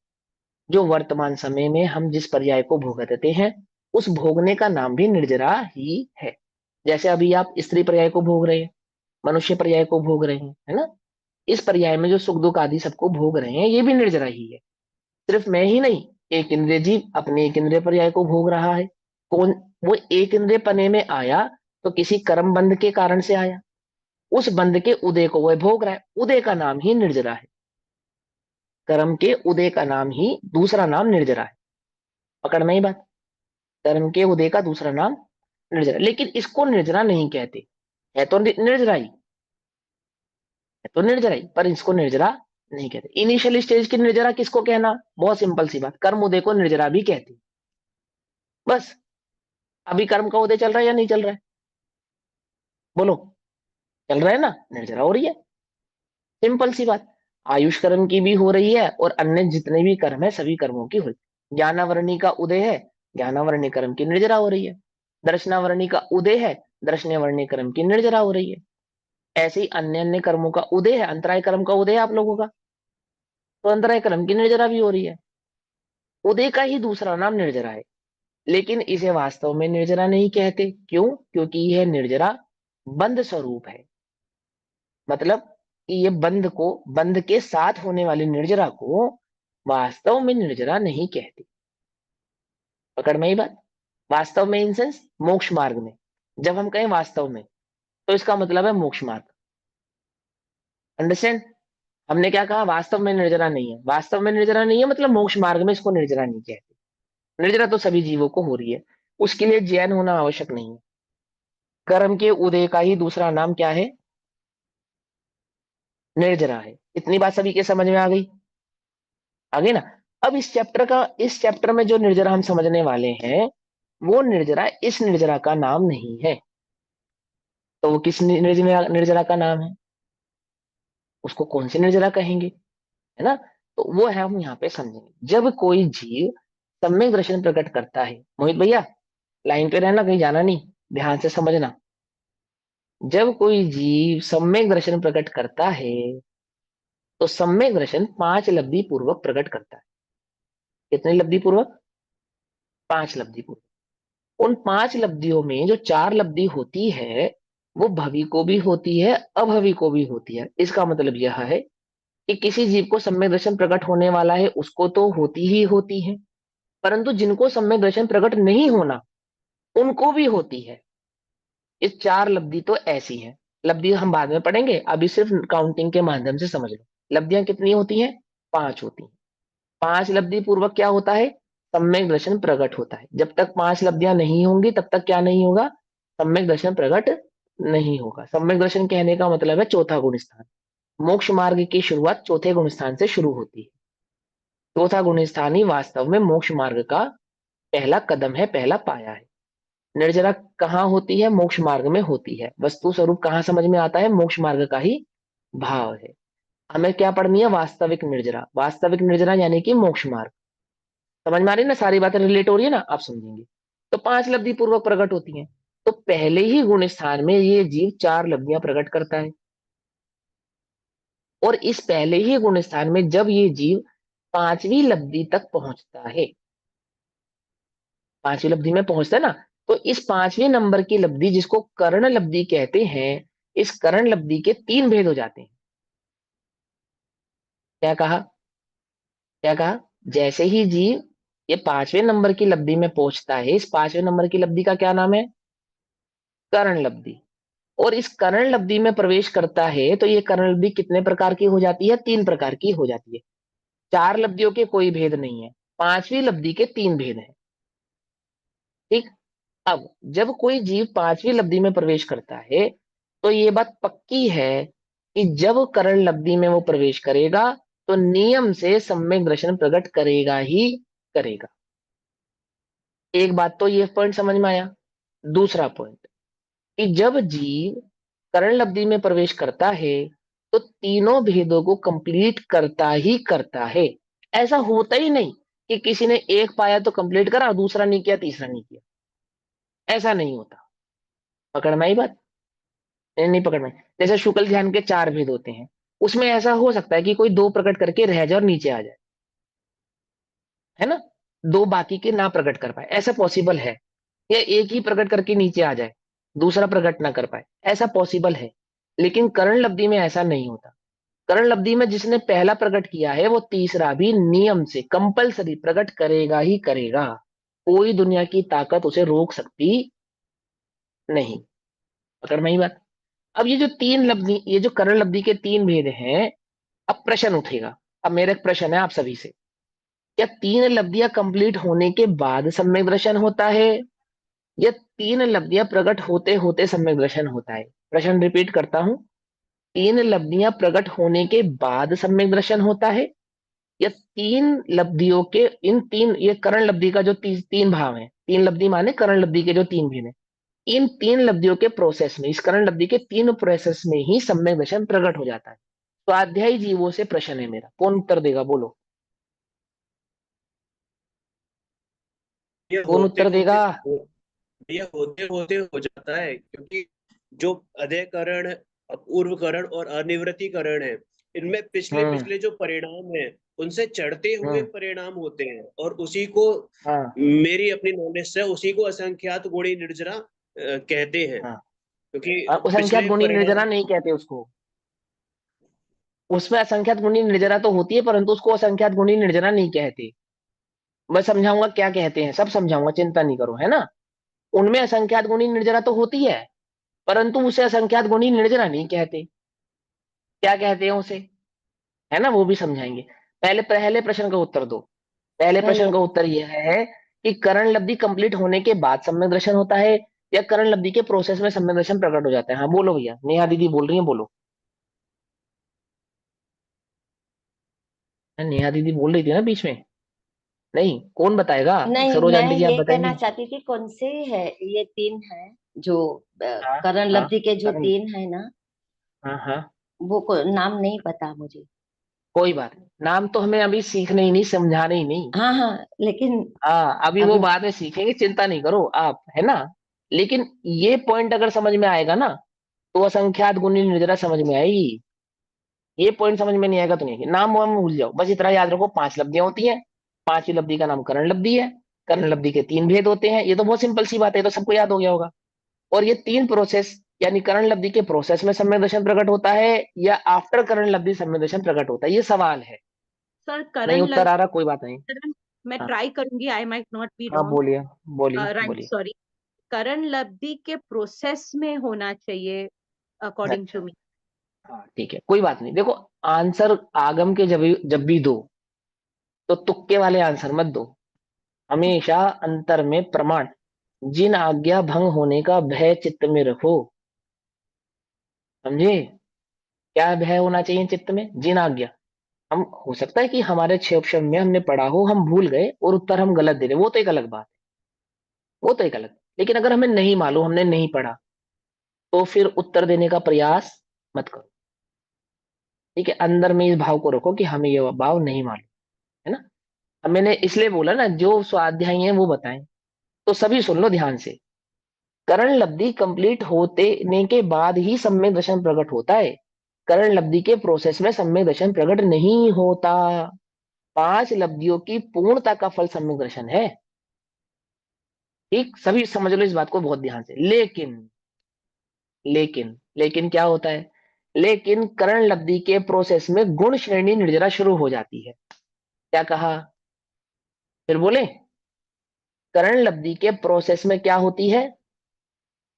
जो वर्तमान समय में हम जिस पर्याय को भोगते हैं उस भोगने का नाम भी निर्जरा ही है। जैसे अभी आप स्त्री पर्याय को भोग रहे हैं, मनुष्य पर्याय को भोग रहे हैं, है ना। इस पर्याय में जो सुख दुख आदि सबको भोग रहे हैं ये भी निर्जरा ही है। सिर्फ मैं ही नहीं, एक इंद्रिय जीव अपने एक इंद्रिय पर्याय को भोग रहा है। कौन? वो एक इंद्रिय पने में आया तो किसी कर्म बंध के कारण से आया, उस बंध के उदय को वह भोग रहा है, उदय का नाम ही निर्जरा है। कर्म के उदय का नाम ही दूसरा नाम निर्जरा है। पकड़ में ही बात, कर्म के उदय का दूसरा नाम निर्जरा, लेकिन इसको निर्जरा नहीं कहते। है तो निर्जरा ही, है तो निर्जरा ही, पर इसको निर्जरा नहीं कहते। इनिशियल स्टेज की निर्जरा किसको कहना, बहुत सिंपल सी बात, कर्म उदय को निर्जरा भी कहते हैं। बस अभी कर्म का उदय चल रहा है या नहीं चल रहा है, बोलो। चल रहा है ना, निर्जरा हो रही है, सिंपल सी बात। आयुष कर्म की भी हो रही है और अन्य जितने भी कर्म है सभी कर्मों की हो रही है। ज्ञानावरणी का उदय है, ज्ञानावरणी कर्म की निर्जरा हो रही है। दर्शनावरणी का उदय है, दर्शनावरणी कर्म की निर्जरा हो रही है। ऐसे ही अन्य अन्य कर्मों का उदय है, अंतराय कर्म का उदय है आप लोगों का, तो अंतराय कर्म की निर्जरा भी हो रही है। उदय का ही दूसरा नाम निर्जरा है, लेकिन इसे वास्तव में निर्जरा नहीं कहते। क्यों? क्योंकि यह निर्जरा बंध स्वरूप है। मतलब कि ये बंध के साथ होने वाली निर्जरा को वास्तव में निर्जरा नहीं कहती। पकड़ में ही बात। वास्तव में इन सेंस मोक्ष मार्ग में, जब हम कहें वास्तव में तो इसका मतलब है मोक्ष मार्ग। अंडरस्टैंड? हमने क्या कहा, वास्तव में निर्जरा नहीं है, वास्तव में निर्जरा नहीं है मतलब मोक्ष मार्ग में इसको निर्जरा नहीं कहते। निर्जरा तो सभी जीवों को हो रही है, उसके लिए जैन होना आवश्यक नहीं है। कर्म के उदय का ही दूसरा नाम क्या है, निर्जरा है। इतनी बात सभी के समझ में आ गई? आगे ना। अब इस चैप्टर में जो निर्जरा हम समझने वाले हैं वो निर्जरा इस निर्जरा का नाम नहीं है। तो वो किस निर्जरा का नाम है, उसको कौन सी निर्जरा कहेंगे, है ना। तो वो है हम यहाँ पे समझेंगे। जब कोई जीव सम्यक दर्शन प्रकट करता है, मोहित भैया लाइन पे रहना, कहीं जाना नहीं, ध्यान से समझना। जब कोई जीव सम्यक दर्शन प्रकट करता है तो सम्यक दर्शन 5 लब्धि पूर्वक प्रकट करता है। कितने लब्धि पूर्वक? 5 लब्धि पूर्वक। उन 5 लब्धियों में जो 4 लब्धि होती है वो भवि को भी होती है अभवि को भी होती है। इसका मतलब यह है कि किसी जीव को सम्यक दर्शन प्रकट होने वाला है उसको तो होती ही होती है, परंतु जिनको सम्यक दर्शन प्रकट नहीं होना उनको भी होती है। ये 4 लब्धि तो ऐसी है, लब्धि हम बाद में पढ़ेंगे, अभी सिर्फ काउंटिंग के माध्यम से समझ लो। लब्धियां कितनी होती हैं? 5 होती हैं। 5 लब्धि पूर्वक क्या होता है, सम्यक दर्शन प्रकट होता है। जब तक 5 लब्धियां नहीं होंगी तब तक क्या नहीं होगा, सम्यक दर्शन प्रकट नहीं होगा। सम्यक दर्शन कहने का मतलब है चौथा गुण स्थान। मोक्ष मार्ग की शुरुआत चौथे गुण स्थान से शुरू होती है। चौथा गुण स्थान ही वास्तव में मोक्ष मार्ग का पहला कदम है, पहला पाया है। निर्जरा कहाँ होती है, मोक्ष मार्ग में होती है। वस्तु स्वरूप कहाँ समझ में आता है, मोक्ष मार्ग का ही भाव है। हमें क्या पढ़नी है, वास्तविक निर्जरा। वास्तविक निर्जरा यानी कि मोक्ष मार्ग। समझ में आ रही है ना, सारी बातें रिलेट हो रही है ना, आप समझेंगे। तो 5 लब्धि पूर्वक प्रकट होती हैं। तो पहले ही गुण स्थान में ये जीव 4 लब्धियां प्रकट करता है, और इस पहले ही गुण स्थान में जब ये जीव 5वीं लब्धि तक पहुंचता है, 5वीं लब्धि में पहुंचता है ना, तो इस 5वें नंबर की लब्धि जिसको कर्ण लब्धि कहते हैं, इस कर्ण लब्धि के 3 भेद हो जाते हैं। क्या कहा, क्या कहा, जैसे ही जीव ये 5वें नंबर की लब्धि में पहुंचता है, इस 5वें नंबर की लब्धि का क्या नाम है, कर्ण लब्धि। और इस कर्ण लब्धि में प्रवेश करता है तो ये कर्ण लब्धि कितने प्रकार की हो जाती है, 3 प्रकार की हो जाती है। 4 लब्धियों के कोई भेद नहीं है, 5वीं लब्धि के 3 भेद हैं। ठीक। अब जब कोई जीव 5वीं लब्धि में प्रवेश करता है तो ये बात पक्की है कि जब कर्ण लब्धि में वो प्रवेश करेगा तो नियम से सम्यक दर्शन प्रकट करेगा ही करेगा। एक बात तो ये पॉइंट समझ में आया। दूसरा पॉइंट कि जब जीव कर्ण लब्धि में प्रवेश करता है तो तीनों भेदों को कंप्लीट करता ही करता है। ऐसा होता ही नहीं कि किसी ने एक पाया तो कंप्लीट करा, दूसरा नहीं किया, तीसरा नहीं किया। ऐसा नहीं होता। पकड़ना ही बात, नहीं पकड़ना। जैसे शुक्ल ध्यान के 4 भेद होते हैं, उसमें ऐसा हो सकता है कि कोई 2 प्रकट करके रह जाए और नीचे आ जाए, है ना, 2 बाकी के ना प्रकट कर पाए, ऐसा पॉसिबल है। या एक ही प्रकट करके नीचे आ जाए, दूसरा प्रकट ना कर पाए, ऐसा पॉसिबल है। लेकिन कर्ण लब्धि में ऐसा नहीं होता। कर्ण लब्धि में जिसने पहला प्रकट किया है वो तीसरा भी नियम से कंपलसरी प्रकट करेगा ही करेगा। कोई दुनिया की ताकत उसे रोक सकती नहीं। पकड़ में ही बात। अब ये जो 3 लब्धि, ये जो कर्ण लब्धि के 3 भेद हैं, अब प्रश्न उठेगा। अब मेरा एक प्रश्न है आप सभी से, क्या 3 लब्धियां कंप्लीट होने के बाद सम्यक दर्शन होता है, या 3 लब्धियां प्रकट होते होते सम्यक दर्शन होता है? प्रश्न रिपीट करता हूं, 3 लब्धियां प्रकट होने के बाद सम्यक दर्शन होता है, या 3 लब्धियों के इन 3, ये कर्ण लब्धि का जो 3 भाव है, 3 लब्धि माने कर्ण लब्धि के जो 3 भेद है, इन 3 लब्धियों के प्रोसेस में, इस कर्ण लब्धि के 3 प्रोसेस में ही सम्यक दर्शन प्रकट हो जाता है। स्वाध्यायी जीवों से प्रश्न है मेरा, कौन उत्तर देगा, बोलो
ये
कौन
होते
उत्तर
होते
देगा?
ये होते होते हो जाता है, क्योंकि जो अधेकरण, अपूर्वकरण और अनिवृत्तिकरण है, इनमें पिछले
हम्म
पिछले जो परिणाम है उनसे चढ़ते हुए
हम्म
परिणाम होते हैं, और उसी को,
हाँ
मेरी अपनी नॉलेज से, उसी को असंख्यात गुणी निर्जरा कहते हैं।
हाँ।
क्योंकि
असंख्यात
पिछले
गुणी निर्जरा
परिणाम,
नहीं कहते उसको। उसमें असंख्यात गुणी निर्जरा तो होती है, परंतु उसको असंख्यात गुणी निर्जरा नहीं कहते। मैं समझाऊंगा क्या कहते हैं, सब समझाऊंगा, चिंता नहीं करो, है ना। उनमें असंख्यात गुणी निर्जरा तो होती है, परंतु उसे असंख्यात गुणी निर्जरा नहीं कहते। क्या कहते हैं उसे, है ना, वो भी समझाएंगे। पहले पहले प्रश्न का उत्तर दो। पहले
पहले
प्रश्न का उत्तर यह है कि कर्ण लब्धि कंप्लीट होने के बाद सम्यक दर्शन होता है, या कर्ण लब्धि के प्रोसेस में सम्यक दर्शन प्रकट हो जाता है? हाँ बोलो भैया, नेहा दीदी बोल रही है, बोलो। नेहा दीदी बोल रही थी ना बीच में, नहीं कौन बताएगा?
नहीं,
सरोज
मैं
आंटी जी आप
ये कहना
बताएंगी?
चाहती थी कौन से है ये 3 है जो
हाँ
करण
हाँ
लब्धि के जो
कर्ण,
3 है ना,
हाँ हाँ,
वो नाम नहीं पता मुझे।
कोई बात नहीं, नाम तो हमें अभी सीखने ही नहीं, समझाने ही नहीं।
हाँ हाँ, लेकिन
हाँ अभी वो
अभी
बाद में सीखेंगे, चिंता नहीं करो आप, है ना। लेकिन ये पॉइंट अगर समझ में आएगा ना तो असंख्यात गुणी निर्जरा समझ में आएगी। ये पॉइंट समझ में नहीं आएगा तो नहीं। नाम वाम भूल जाओ, बस इतना याद रखो, 5 लब्धियां होती हैं, 5वीं लब्धि का नाम कर्ण लब्धि है। कर्ण लब्धि के 3 भेद होते हैं, ये तो बहुत सिंपल सी बात है, ये तो सबको याद हो गया होगा। और ये 3 प्रोसेस, यानी कर्ण लब्धि के प्रोसेस में सम्यक दर्शन प्रकट होता है या आफ्टर कर्ण लब्धि सम्यक दर्शन प्रकट होता है, ये सवाल है।
सर
नहीं
करण
उत्तर
लग
आ रहा, कोई बात नहीं।
मैं
हाँ
ट्राई करूंगी, आई माइट नॉट बी
हाँ
रॉन्ग।
बोलिए, बोलिए
राइट,
बोलिए।
सॉरी। करण लब्धि के प्रोसेस में होना चाहिए अकॉर्डिंग टू
अच्छा,
मी।
हाँ ठीक है, कोई बात नहीं। देखो, आंसर आगम के जब जब भी दो तो तुक्के वाले आंसर मत दो। हमेशा अंतर में प्रमाण, जिन आज्ञा भंग होने का भय चित्त में रखो। समझे? क्या भय होना चाहिए चित्त में? जिन आज्ञा। हम हो सकता है कि हमारे 6 ऑप्शन में हमने पढ़ा हो, हम भूल गए और उत्तर हम गलत दे रहे, वो तो एक अलग बात है, वो तो एक अलग। लेकिन अगर हमें नहीं मालूम, हमने नहीं पढ़ा, तो फिर उत्तर देने का प्रयास मत करो। ठीक है, अंदर में इस भाव को रखो कि हमें ये भाव नहीं मालूम, है ना। अब मैंने इसलिए बोला ना, जो स्वाध्याय है वो बताएं, तो सभी सुन लो ध्यान से। करण लब्धि कंप्लीट होने के बाद ही सम्यक दर्शन प्रकट होता है। करण लब्धि के प्रोसेस में सम्यक दर्शन प्रकट नहीं होता। 5 लब्धियों की पूर्णता का फल सम्यक दर्शन है। ठीक, सभी समझ लो इस बात को बहुत ध्यान से। लेकिन क्या होता है? लेकिन करण लब्धि के प्रोसेस में गुण श्रेणी निर्जरा शुरू हो जाती है। क्या कहा? फिर बोले, करण लब्धि के प्रोसेस में क्या होती है?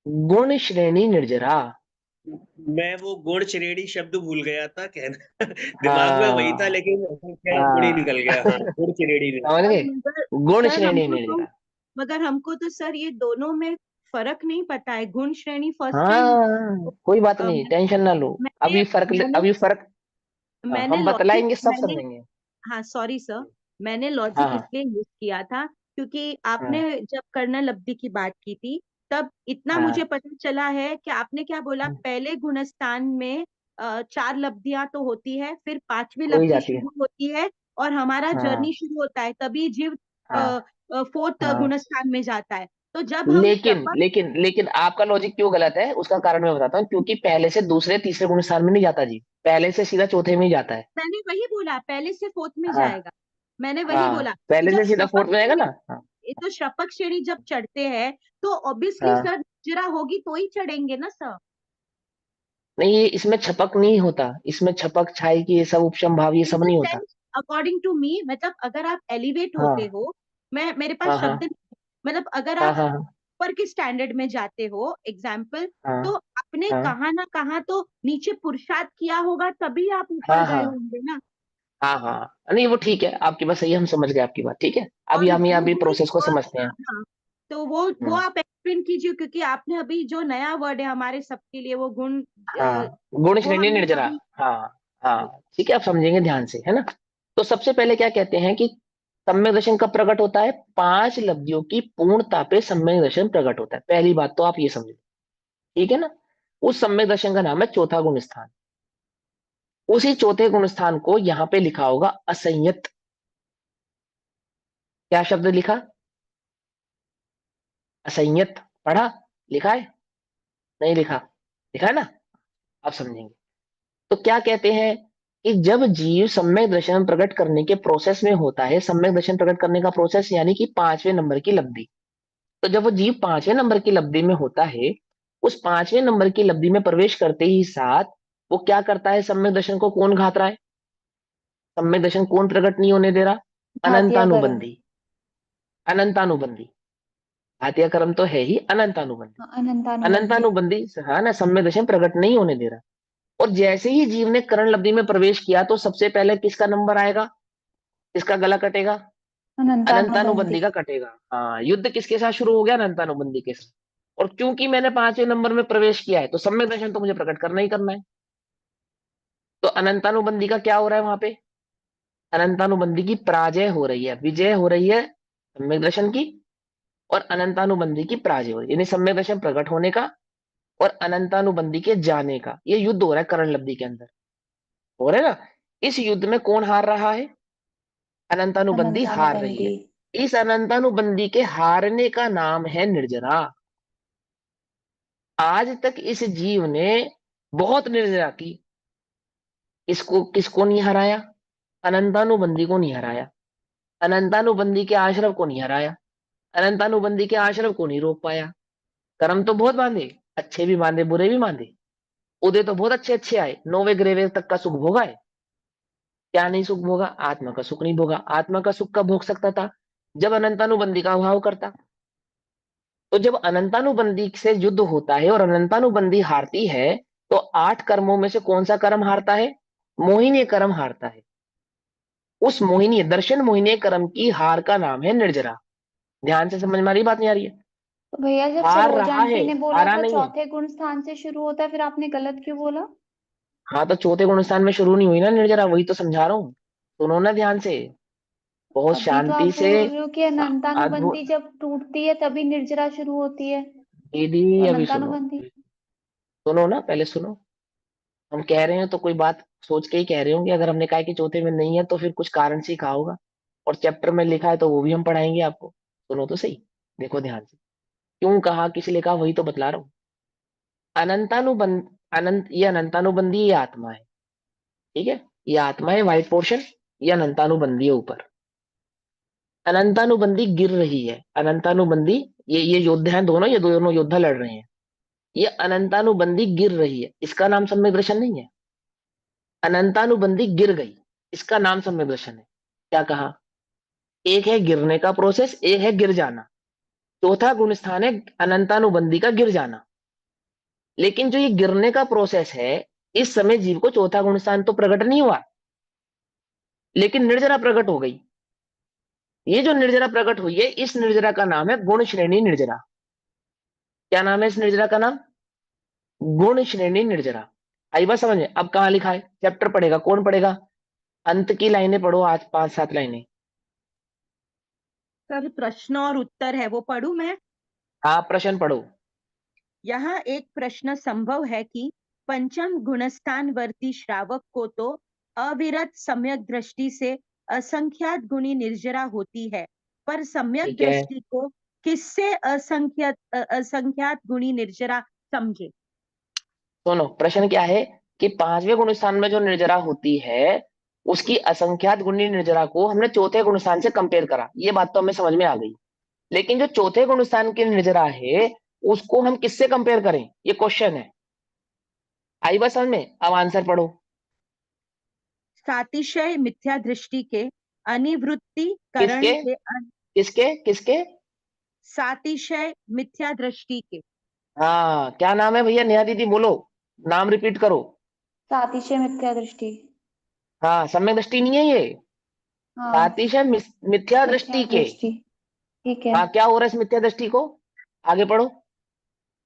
गुण श्रेणी निर्जरा।
मैं वो गुण श्रेणी शब्द भूल गया था कहना। दिमाग में वही था,
हाँ
लेकिन क्या गुण ही
हाँ
निकल गया। हाँ, गुण श्रेणी नहीं।
समझ गए?
मगर
गुण
सर
श्रेणी
हमको तो
निर्जरा।
सर ये दोनों में फर्क नहीं पता है। गुण श्रेणी फर्स्ट टाइम
हाँ कोई बात नहीं, टेंशन ना लो।
मैंने मैंने
अभी फर्क
मैंने
हम
लॉजिक
बतलाएंगे, सब
मैंने
समझेंगे।
हाँ सॉरी सर, मैंने
हाँ
लॉजिक
हाँ
इसलिए यूज किया था क्योंकि आपने
हाँ
जब कर्णन लब्धि की बात की थी, तब इतना
हाँ
मुझे पता चला है कि आपने क्या बोला,
हाँ,
पहले गुणस्थान में 4 लब्धियां तो होती है, फिर 5वीं
हो ही
लब्धि
जाती है।
शुरू होती है और हमारा
हाँ
जर्नी शुरू होता है, तभी जीव
हाँ
4th
हाँ।
गुणस्थान में जाता है। तो जब हम
लेकिन
शपथ,
लेकिन लेकिन आपका लॉजिक क्यों गलत है, उसका कारण मैं बताता हूँ। क्योंकि पहले से दूसरे तीसरे गुण स्थान में नहीं जाता जी, पहले से सीधा चौथे में ही जाता है।
मैंने वही बोला पहले से 4th में
हाँ
जाएगा, मैंने वही
हाँ,
बोला। तो
पहले
जब
से सीधा
शपथ
फोर्थ में आएगा
श्रेणी
ना। हाँ
तो शपथ श्रेणी जब चढ़ते हैं तो ऑब्वियसली
हाँ।
सर जरा होगी तो ही चढ़ेंगे ना सर।
नहीं, ये इसमें छपक नहीं होता, इसमें छपक छाई की ये सब उपशम भाव ये
इन
सब
द
नहीं होता।
सेंस अकॉर्डिंग टू मी, मतलब अगर आप एलिवेट होते
हाँ
हो, मैं मेरे पास
हाँ
शब्द
हाँ
नहीं, मतलब अगर
हाँ
आप
हाँ
ऊपर के स्टैंडर्ड में जाते हो एग्जाम्पल,
हाँ
तो आपने
हाँ
कहाँ ना कहाँ तो नीचे पुरुषार्थ किया होगा तभी आप ऊपर
हाँ
गए
हाँ
होंगे ना।
हाँ हाँ। नहीं वो ठीक है, आपकी बात सही है, हम समझ गए आपकी बात। ठीक है, अभी
और
हम यहाँ
वो
भी
वही
प्रोसेस को
और
समझते हैं।
हाँ, तो वो
हम्म,
आप एक्सप्लेन कीजिए क्योंकि आपने अभी जो नया वर्ड है हमारे सबके लिए वो गुण
हाँ गुण
वो
श्रेणी
हमने
निर्जरा।
कभी
हाँ हाँ ठीक है, आप समझेंगे ध्यान से, है ना। तो सबसे पहले क्या कहते हैं कि सम्यक दर्शन कब प्रकट होता है? 5 लब्धियों की पूर्णता पे सम्यक दर्शन प्रकट होता है। पहली बात तो आप ये समझो, ठीक है ना। उस सम्यक दर्शन का नाम है चौथा गुण स्थान। उसी चौथे गुण स्थान को यहाँ पे लिखा होगा असंयत। क्या शब्द लिखा? असंयत। पढ़ा? लिखा है? नहीं लिखा? लिखा है ना। आप समझेंगे। तो क्या कहते हैं कि जब जीव सम्यक दर्शन प्रकट करने के प्रोसेस में होता है, सम्यक दर्शन प्रकट करने का प्रोसेस यानी कि 5वें नंबर की लब्धि, तो जब वो जीव 5वें नंबर की लब्धि में होता है, उस 5वें नंबर की लब्धि में प्रवेश करते ही साथ वो क्या करता है? सम्यक दर्शन को कौन घात रहा है? सम्यक दर्शन कौन प्रकट नहीं होने दे रहा?
घातिया कर्म।
अनंतानुबंधी। अनंतानुबंधी। घातिया कर्म तो है ही, अनंतानुबंधी।
हाँ, अनंतानुबंधी।
अनंतानुबंधी हाँ ना, सम्यक दर्शन प्रकट नहीं होने दे रहा। और जैसे ही जीव ने करण लब्धि में प्रवेश किया, तो सबसे पहले किसका नंबर आएगा? किसका गला कटेगा?
अनंतानुबंधी।
अनंतानुबंधी का कटेगा। हाँ, युद्ध किसके साथ शुरू हो गया? अनंतानुबंधी के साथ। और क्योंकि मैंने 5वें नंबर में प्रवेश किया है, तो सम्यक दर्शन तो मुझे प्रकट करना ही करना है। तो अनंतानुबंधी का क्या हो रहा है वहां पे? अनंतानुबंधी की पराजय हो रही है, विजय हो रही है सम्यक दर्शन की, और अनंतानुबंधी की पराजय हो रही है, यानी सम्यक दर्शन प्रकट होने का और अनंतानुबंधी के जाने का ये युद्ध हो रहा है करण लब्धि के अंदर। हो रहा है ना। इस युद्ध में कौन हार रहा है? अनंतानुबंधी हार रही
अनंतानुबंधी।
है। इस अनंतानुबंधी के हारने का नाम है निर्जरा। आज तक इस जीव ने बहुत निर्जरा की। इसको किसको नहीं हराया? अनंतानुबंधी को नहीं हराया। अनंतानुबंधी के आश्रव को नहीं हराया। अनंतानुबंधी के आश्रव को नहीं रोक पाया। कर्म तो बहुत बांधे, अच्छे भी बांधे बुरे भी बांधे। उदय तो बहुत अच्छे अच्छे आए, 9वें ग्रह तक का सुख भोगा है। क्या नहीं सुख भोगा? आत्मा का सुख नहीं भोगा। आत्मा का सुख कब भोग सकता था? जब अनंतानुबंधी का अभाव करता। तो जब अनंतानुबंधी से युद्ध होता है और अनंतानुबंधी हारती है, तो 8 कर्मों में से कौन सा कर्म हारता है? मोहिनी कर्म हारता है। उस मोहिनी दर्शन मोहिनी कर्म की हार का नाम है निर्जरा। ध्यान से समझ में आ रही बात, नहीं आ रही है?
तो भैया जब
हार
सरोज
रहा है,
आंटी ने बोला
हारा
था
नहीं है।
चौथे गुण स्थान से शुरू होता है, फिर आपने गलत क्यों बोला?
हाँ तो चौथे गुण स्थान में शुरू नहीं हुई ना निर्जरा, वही तो समझा रहा हूँ, सुनो ना ध्यान से, बहुत
अभी तो आप
शांति से।
बोल रहे हो कि
अद्भुत।
अनंतानुबंधी जब टूटती है तभी निर्जरा शुरू होती है,
दीदी
तो
अभी सुनो,
अनंतानुबंधी।
सुनो ना, पहले सुनो। हम कह रहे हैं तो कोई बात सोच के ही कह रहे होंगे, अगर हमने कहा कि चौथे में नहीं है तो फिर कुछ कारण से ही कहा होगा, और चैप्टर में लिखा है तो वो भी हम पढ़ाएंगे आपको। सुनो तो सही, देखो ध्यान से, क्यों कहा, किस लिए कहा, वही तो बतला रहा हूँ। अनंतानुबंध, अनंत, ये अनंतानुबंधी, ये आत्मा है, ठीक है, ये आत्मा है, व्हाइट पोर्शन, ये अनंतानुबंधी है ऊपर। अनंतानुबंधी गिर रही है, अनंतानुबंधी, ये योद्धा हैं दोनों, ये दोनों योद्धा लड़ रहे हैं, ये अनंतानुबंधी गिर रही है, इसका नाम सम्यक दर्शन नहीं है। अनंतानुबंधी गिर गई, इसका नाम सम्यक दर्शन है। क्या कहा? एक है गिरने का प्रोसेस, एक है गिर जाना। चौथा गुण स्थान है अनंतानुबंधी का गिर जाना। लेकिन जो ये गिरने का प्रोसेस है, इस समय जीव को चौथा गुण स्थान तो प्रकट नहीं हुआ, लेकिन निर्जरा प्रकट हो गई। ये जो निर्जरा प्रकट हुई है, इस निर्जरा का नाम है गुण श्रेणी निर्जरा। क्या नाम है इस निर्जरा का नाम? गुण श्रेणी निर्जरा। आई बात समझ में? अब कहाँ लिखा है, चैप्टर पढ़ेगा कौन पढ़ेगा? अंत की लाइनें पढ़ो, आज 5-7 लाइनें।
सर प्रश्न और उत्तर है, वो पढ़ूं मैं?
हाँ प्रश्न पढ़ो।
यहाँ एक प्रश्न संभव है कि पंचम गुणस्थानवर्ती श्रावक को तो अविरत सम्यक दृष्टि से असंख्यात गुणी निर्जरा होती है, पर सम्यक
ठीक है,
दृष्टि को किससे असंख्यात गुणी निर्जरा समझे?
सुनो प्रश्न क्या है, कि पांचवें गुण स्थान में जो निर्जरा होती है, उसकी असंख्यात गुणी निर्जरा को हमने चौथे गुण स्थान से कंपेयर करा, ये बात तो हमें समझ में आ गई। लेकिन जो चौथे गुण स्थान की निर्जरा है, उसको हम किससे कंपेयर करें, ये क्वेश्चन है। आई बात समझ में? अब आंसर पढ़ो।
सातिशय मिथ्या दृष्टि के अनिवृत्तिकरण
किसके,
के
किसके किसके?
सातिशय मिथ्या दृष्टि के
हाँ क्या नाम है भैया, नेहा दीदी बोलो, नाम रिपीट करो।
सातिशय मिथ्या दृष्टि।
हाँ सम्यक दृष्टि नहीं है ये,
हाँ,
सातिशय मिथ्या
मिथ्या
दृष्टि के।
दृष्टि, ठीक है।
हाँ क्या हो रहा है इस मिथ्या दृष्टि को, आगे पढ़ो।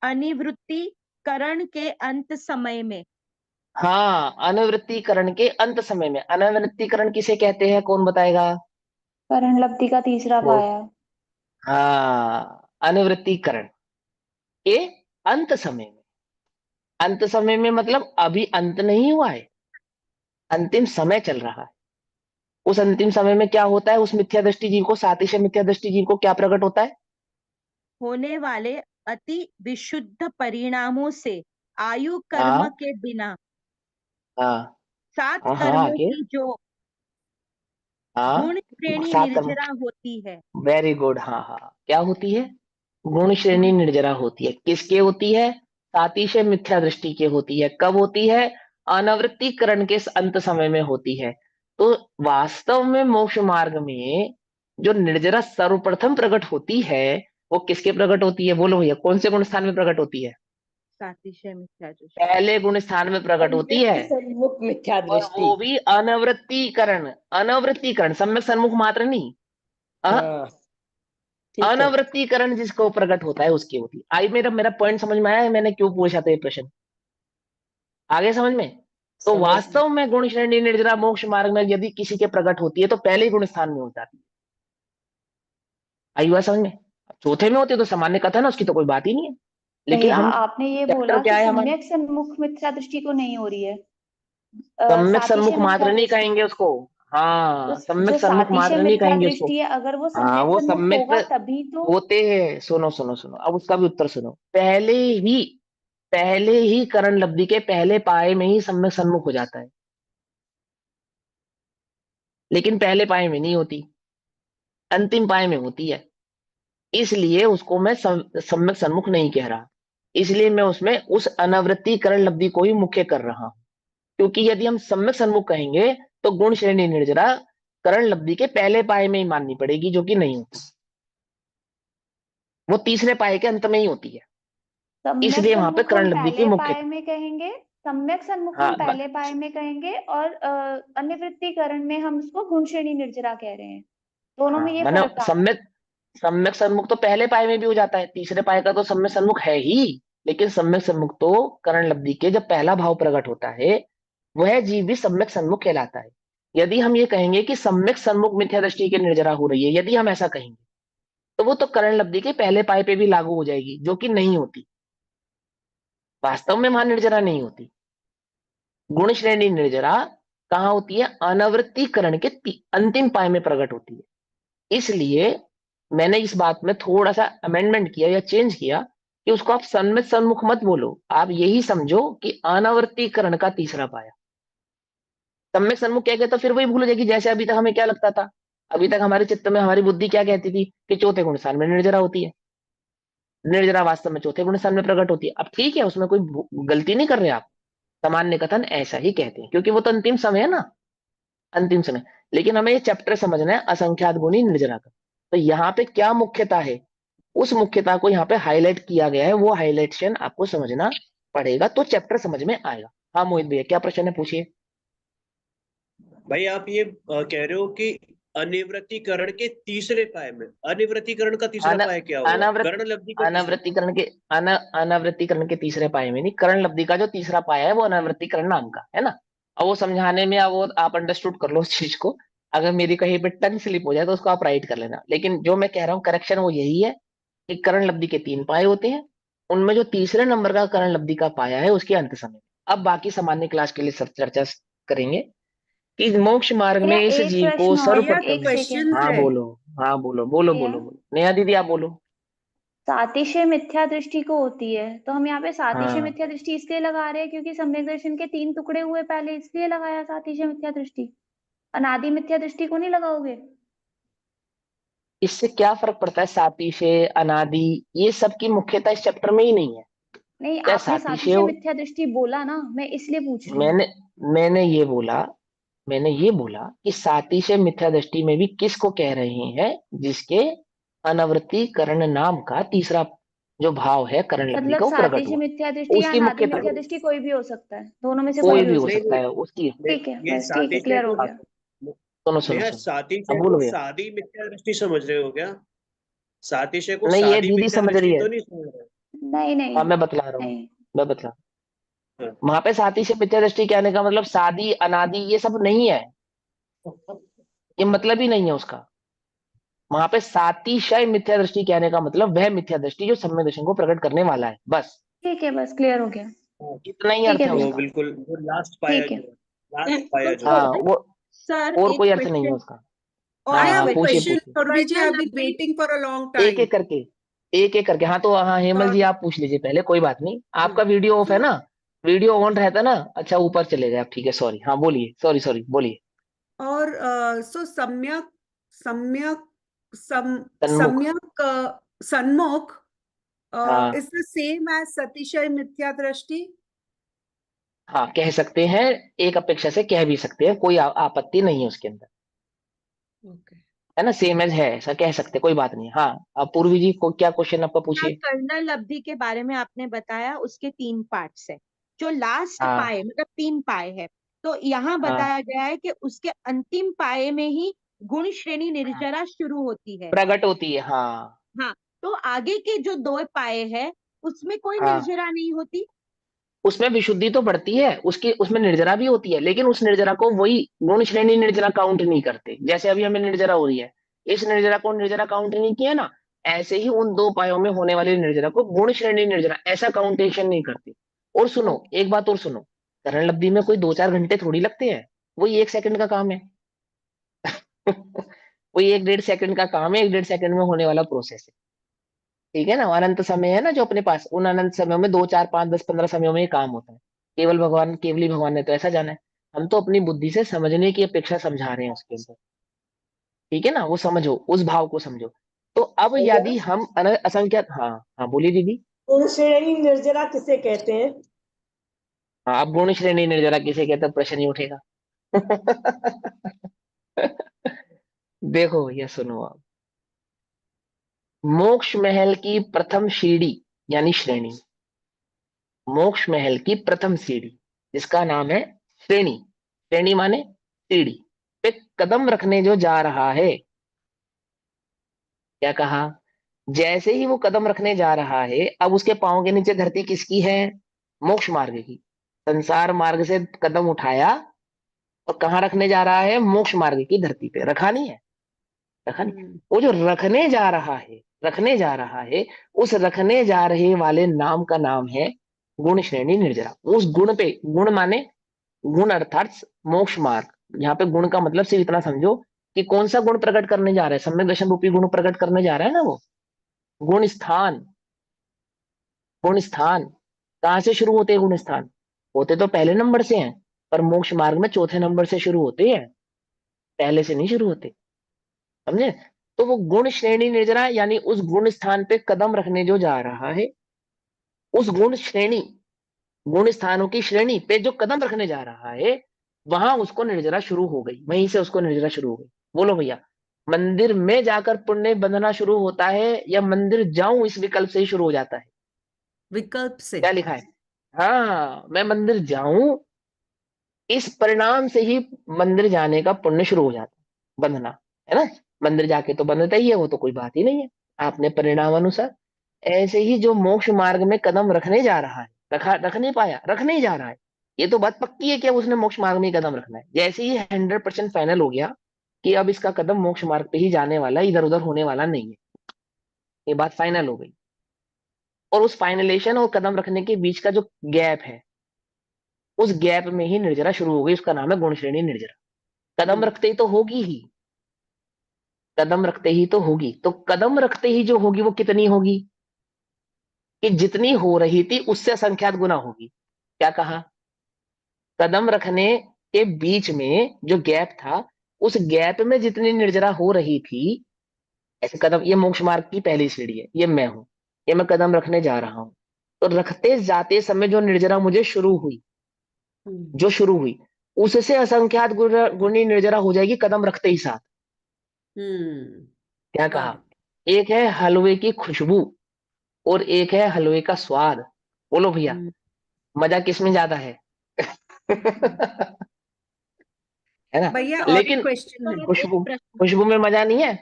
अनिवृत्तिकरण के अंत समय में।
हाँ अनवृत्तिकरण के अंत समय में। अनवृत्तिकरण किसे कहते हैं, कौन बताएगा?
करण लब्धि का तीसरा
वो,
पाया।
हाँ अनवृत्तिकरण के अंत समय में। अंत समय में मतलब अभी अंत नहीं हुआ है, अंतिम समय चल रहा है। उस अंतिम समय में क्या होता है, उस मिथ्या दृष्टि जीव को, सातिशय मिथ्या दृष्टि जीव को क्या प्रकट होता है?
होने वाले अति विशुद्ध परिणामों से आयु कर्म
हाँ
के बिना
हाँ
7
हाँ हाँ
कर्मों
आगे,
की जो गुण
हाँ
श्रेणी
7 कर्म,
निर्जरा होती है,
वेरी गुड, हाँ हाँ क्या होती है? गुण श्रेणी निर्जरा होती है। किसके होती है? सातिशय मिथ्या दृष्टि के होती है। कब होती है? अनवृत्तिकरण के अंत समय में होती है। तो वास्तव में मोक्ष मार्ग में जो निर्जरा सर्वप्रथम प्रकट होती है, वो किसके प्रकट होती है, बोलो भैया, कौन से गुण स्थान में प्रकट होती है?
सातिशय मिथ्या दृष्टि,
पहले गुण स्थान में प्रकट होती है,
सम्यक सन्मुख मिथ्या
और
दृष्टि।
वो भी अनवृत्तिकरण। अनवृत्तिकरण, सम्यक सन्मुख मात्र नहीं,
हाँ ठीक है,
अनवृत्तिकरण जिसको प्रकट होता है उसकी होती है। आई मेरा मेरा पॉइंट समझ में आया है, मैंने क्यों पूछा था ये प्रश्न, आगे समझ में? तो
समझ।
वास्तव में गुण श्रेणी निर्जरा मोक्ष मार्ग में यदि किसी के प्रकट होती है तो पहले ही गुण स्थान में हो जाती है। आई बात समझ में? चौथे में होती है तो सामान्य कथन है, उसकी तो कोई बात ही नहीं है। लेकिन
भैया
हम,
आपने ये
चैप्टर
बोला
क्या
कि
है हमारा?
सम्यक सन्मुख मिथ्या दृष्टि को नहीं हो रही है,
सम्यक
सातिशय
सन्मुख
मिथ्या
मात्र नहीं
दृष्टि।
कहेंगे उसको।
तो
हाँ सम्यक
जो
सन्मुख
सातिशय
मात्र नहीं
मिथ्या
कहेंगे उसको।
दृष्टि है, अगर वो
हाँ
सम्यक
वो
सन्मुख
सम्यक
होगा तभी तो।
होते हैं, सुनो सुनो सुनो, अब उसका भी उत्तर सुनो। ही पहले ही करण लब्धि के पहले पाए में ही सम्यक सन्मुख हो जाता है, लेकिन पहले पाए में नहीं होती, अंतिम पाए में होती है। इसलिए उसको मैं सम्यक सन्मुख नहीं कह रहा, इसलिए मैं उसमें उस अनवृत्तिकरण लब्धि को ही मुख्य कर रहा हूं। क्योंकि यदि हम सम्यक सन्मुख कहेंगे तो गुण श्रेणी निर्जरा करण लब्धि के पहले पाए में ही माननी पड़ेगी, जो कि नहीं होती, वो तीसरे पाए के अंत में ही होती है।
सम्यक
इसलिए वहां पे
सन्मुख
करण
हम
लब्धि की
पहले
मुख्य।
पाए में कहेंगे, सम्यक सन्मुख हम
हाँ
पहले पाए में कहेंगे, और अनिवृत्तिकरण में हम उसको गुण श्रेणी निर्जरा कह रहे हैं। दोनों में
हाँ
ये
मैंने
फर्क आ रहा है।
सम्यक, सम्यक सन्मुख तो पहले पाए में भी हो जाता है, तीसरे पाए का तो सम्यक सन्मुख है ही, लेकिन सम्यक सन्मुख तो करण लब्धि के जब पहला भाव प्रकट होता है वह जीव भी सम्यक सन्मुख कहलाता है। यदि हम ये कहेंगे कि सम्यक सन्मुख मिथ्या दृष्टि की निर्जरा हो रही है, यदि हम ऐसा कहेंगे तो वो तो करण लब्धि के पहले पाए पे भी लागू हो जाएगी, जो कि नहीं होती। वास्तव में वहां निर्जरा नहीं होती। गुण श्रेणी निर्जरा कहाँ होती है? अनवृत्तिकरण के अंतिम पाए में प्रकट होती है। इसलिए मैंने इस बात में थोड़ा सा अमेंडमेंट किया या चेंज किया कि उसको आप सन्मित सन्मुख मत बोलो, आप यही समझो कि अनवृत्तिकरण का तीसरा पाया। सम्यक सन्मुख कह के तो फिर वही भूल जाएगी, जैसे अभी तक हमें क्या लगता था, अभी तक हमारे चित्त में हमारी बुद्धि क्या कहती थी कि चौथे गुण स्थान में निर्जरा होती है, निर्जरा वास्तव में चौथे गुण स्थान में प्रकट होती है। अब ठीक है, उसमें कोई गलती नहीं कर रहे आप, सामान्य कथन ऐसा ही कहते हैं, क्योंकि वो तो अंतिम समय है ना, अंतिम समय। लेकिन हमें ये चैप्टर समझना है असंख्यात गुणी निर्जरा का। तो यहाँ पे क्या मुख्यता है, उस मुख्यता को यहाँ पे हाईलाइट किया गया है, वो हाईलाइटेशन आपको समझना पड़ेगा तो चैप्टर समझ में आएगा। हाँ मोहित भैया, क्या प्रश्न है, पूछिए।
भाई आप ये कह रहे हो कि अनिवृत्तीकरण के तीसरे पाए में, अनिवृत्तीकरण का तीसरा
अन,
पाया क्या हुआ?
अनावृत
कर्ण लब्धि का तीसरा।
अनावृत्तिकरण के अनावृत्तिकरण के तीसरे पाए में नहीं, करण लब्धि का जो तीसरा पाया है वो अनावृत्तिकरण नाम का है ना। और वो समझाने में अब वो आप अंडरस्टूड कर लो उस चीज को। अगर मेरी कहीं पे टंग स्लिप हो जाए तो उसको आप राइट कर लेना, लेकिन जो मैं कह रहा हूँ करेक्शन वो यही है कि करण लब्धि के 3 पाए होते हैं, उनमें जो तीसरे नंबर का करण लब्धि का पाया है उसके अंत समय। अब बाकी सामान्य क्लास के लिए सब चर्चा करेंगे कि मोक्ष मार्ग में
मेरा
इस
एक
जीव को
प्रश्न और,
भैया
सर्वप्रथम।
एक सेकेंड।
क्वेश्चन
हाँ
है।
बोलो, हाँ बोलो बोलो
भैया,
बोलो बोलो, नेहा दीदी आप बोलो।
सातिशय मिथ्या दृष्टि को होती है, तो हम यहाँ पे सातिशय
हाँ,
मिथ्या दृष्टि इसलिए लगा रहे हैं क्योंकि सम्यक दर्शन के 3 टुकड़े हुए पहले, इसलिए लगाया सातिशय मिथ्या दृष्टि। अनादि मिथ्या दृष्टि को नहीं लगाओगे?
इससे क्या फर्क पड़ता है? सातिशय, अनादि, ये सब की मुख्यता इस चैप्टर में ही नहीं है।
नहीं,
चाहे
आपने
सातिशय
सातिशय
हो,
मिथ्या दृष्टि बोला ना, मैं इसलिए पूछ रही हूँ।
मैंने मैंने ये बोला, मैंने ये बोला कि सातिशय मिथ्या दृष्टि में भी किसको कह रहे हैं? जिसके अनवृत्तिकरण नाम का तीसरा जो भाव है करण लब्धि
मतलब
का वो प्रकट
सातिशय
हुआ,
मिथ्या दृष्टि या
उसकी
अनादि
मुख्यता।
मिथ्या दृष्टि कोई भी हो सकता है, दोनों में से कोई
कोई
भी
भी
हो
हो
सकता
नहीं
सकता
है।
है उसकी।
ठीक है,
ये
बस ठीक है,
सातिशय
क्लियर हो
को,
गया।
सुनो सुनो
भैया
सुनो,
सातिशय
अब
को
बोलो भैया।
सादी मिथ्या दृष्टि समझ रहे हो क्या? सातिशय को
नहीं, ये
सादी
दीदी
मिथ्या
समझ रही
दृष्टि
है।
तो नहीं समझ रहे?
नहीं नहीं
हाँ मैं बतला रहा हूँ,
नहीं।
मैं बतला,
हाँ।
वहां पे सातिशय मिथ्या दृष्टि कहने का मतलब शादी अनादि ये सब नहीं है, ये मतलब ही नहीं है उसका। वहां पे सातिशय मिथ्या दृष्टि कहने का मतलब वह मिथ्या दृष्टि जो सम्यक दर्शन को प्रकट करने वाला है, बस
ठीक है, बस क्लियर हो गया।
इतना ही
ठीक
अर्थ
है
है
भैया,
वो
उसका।
बिल्कुल वो लास्ट पाया
ठीक है।
जो है, लास्ट पाया जो
हाँ
है।
वो,
सर
और
एक
कोई अर्थ नहीं है
क्वेश्चन
उसका। हाँ
आई
और
हाँ
हैव
हाँ,
अ
पूछिए
क्वेश्चन,
पूछिए,
सुरभि जी, आई
वर्ण
बीन
लब्धि
वेटिंग फॉर अ लॉन्ग
एक
टाइम।
एक करके, एक एक करके। हाँ तो हाँ हेमल जी आप पूछ लीजिए पहले, कोई बात नहीं, आपका वीडियो ऑफ है
सो
ना? वीडियो ऑन रहता ना, अच्छा ऊपर चले गए आप, ठीक है सॉरी, हाँ बोलिए, सॉरी सॉरी बोलिए।
और सो सम्यक सम्यक
तन्मुख,
सम्यक सन्मुख
हाँ
इज द सेम एज सतिशय मिथ्या दृष्टि।
हाँ कह सकते हैं, एक अपेक्षा से कह भी सकते हैं, कोई आपत्ति नहीं है उसके अंदर,
ओके।
है ना, सेम एज है ऐसा कह सकते हैं, कोई बात नहीं। हाँ अब पूर्वी जी को क्या क्वेश्चन आपका
हाँ,
पूछिए।
कर्नल अवधि के बारे में आपने बताया, उसके 3 पार्ट्स है। जो लास्ट
हाँ
पाए मतलब 3 पाए है, तो यहाँ
हाँ
बताया गया है कि उसके अंतिम पाए में ही गुण श्रेणी
हाँ,
निर्जरा शुरू होती है।
प्रकट होती है, हाँ
हाँ, तो आगे के जो 2 पाए हैं उसमें कोई
हाँ,
निर्जरा नहीं होती।
उसमें विशुद्धि तो बढ़ती है उसकी, उसमें निर्जरा भी होती है, लेकिन उस निर्जरा को वही गुण श्रेणी निर्जरा काउंट नहीं करते। जैसे अभी हमें निर्जरा हो रही है, इस निर्जरा को निर्जरा काउंट नहीं किया ना, ऐसे ही उन 2 पायों में होने वाली निर्जरा को गुण श्रेणी निर्जरा ऐसा काउंटेशन नहीं करते। और सुनो
ओके।
एक बात और सुनो, करण लब्धि में कोई 2-4 घंटे थोड़ी लगते हैं, वही 1 सेकंड का काम है। वही 1-1.5 सेकंड का काम है, 1-1.5 सेकंड में होने वाला प्रोसेस है। ठीक है ना, अनंत समय है ना जो अपने पास, उन अनंत समयों में 2, 4, 5, 10, 15 समयों में ये काम होता है। केवल भगवान, केवली भगवान ने तो ऐसा जाना है। हम तो अपनी बुद्धि से समझने की अपेक्षा समझा रहे हैं उसके अंदर। ठीक है ना, वो समझो, उस भाव को समझो। तो अब
भैया
यदि हम असंख्यात, हाँ हाँ बोलिए दीदी।
गुण श्रेणी निर्जरा किसे कहते हैं?
हाँ अब गुण श्रेणी निर्जरा किसे कहते हैं, प्रश्न ही उठेगा। देखो भैया सुनो आप, मोक्ष महल की प्रथम सीढ़ी यानी श्रेणी, मोक्ष महल की प्रथम सीढ़ी जिसका नाम है श्रेणी, श्रेणी माने, सीढ़ी, पे कदम रखने जो जा रहा है, क्या कहा? जैसे ही वो कदम रखने जा रहा है, अब उसके पाँव के नीचे धरती किसकी है? मोक्ष मार्ग की। संसार मार्ग से कदम उठाया और कहाँ रखने जा रहा है? मोक्ष मार्ग की धरती पे। रखा नहीं है? रखा नहीं। वो जो रखने जा रहा है, रखने जा रहा है, उस रखने जा रहे वाले नाम का नाम है गुण श्रेणी निर्जरा। उस गुण पे, गुण माने गुण अर्थात मोक्ष मार्ग। यहाँ पे गुण का मतलब सिर्फ इतना समझो कि कौन सा गुण प्रकट करने जा रहा है, सम्यक दर्शन रूपी गुण प्रकट करने जा रहा है ना वो। गुण स्थान, गुण स्थान कहाँ से शुरू होते हैं? गुण स्थान होते तो पहले नंबर से हैं, पर मोक्ष मार्ग में चौथे नंबर से शुरू होते हैं, पहले से नहीं शुरू होते। समझे? तो वो गुण श्रेणी निर्जरा यानी उस गुण स्थान पे कदम रखने जो जा रहा है, उस गुण श्रेणी, गुण स्थानों की श्रेणी पे जो कदम रखने जा रहा है, वहां उसको निर्जरा शुरू हो गई, वहीं से उसको निर्जरा शुरू हो गई। बोलो भैया, मंदिर में जाकर पुण्य बंधना शुरू होता है या मंदिर जाऊं इस विकल्प से ही शुरू हो जाता है?
विकल्प से।
क्या लिखा है? हाँ, मैं मंदिर जाऊं, इस परिणाम से ही मंदिर जाने का पुण्य शुरू हो जाता है, बंधना, है ना? मंदिर जाके तो बंधता ही है, वो तो कोई बात ही नहीं है। आपने परिणाम अनुसार ऐसे ही जो मोक्ष मार्ग में कदम रखने जा रहा है, रख नहीं पाया, रखने ही जा रहा है, ये तो बात पक्की है कि अब उसने मोक्ष मार्ग में ही कदम रखना है। जैसे ही 100% फाइनल हो गया कि अब इसका कदम मोक्ष मार्ग पे ही जाने वाला है, इधर उधर होने वाला नहीं है, ये बात फाइनल हो गई। और उस फाइनलेशन और कदम रखने के बीच का जो गैप है, उस गैप में ही निर्जरा शुरू हो गई, उसका नाम है गुण श्रेणी निर्जरा। कदम रखते ही तो होगी ही, कदम रखते ही तो होगी। तो कदम रखते ही जो होगी वो कितनी होगी? कि जितनी हो रही थी उससे असंख्यात गुना होगी। क्या कहा? कदम रखने के बीच में जो गैप था, उस गैप में जितनी निर्जरा हो रही थी, ऐसे कदम, ये मोक्ष मार्ग की पहली सीढ़ी है, ये मैं हूं, ये मैं कदम रखने जा रहा हूं। तो रखते जाते समय जो निर्जरा मुझे शुरू हुई, जो शुरू हुई, उससे असंख्यात गुणी निर्जरा हो जाएगी कदम रखते ही साथ। क्या कहा? एक है हलवे की खुशबू और एक है हलवे का स्वाद। बोलो भैया, मजा किस में ज्यादा है? है ना?
भैया और एक
लेकिन
क्वेश्चन है।
खुशबू, खुशबू में मजा नहीं है,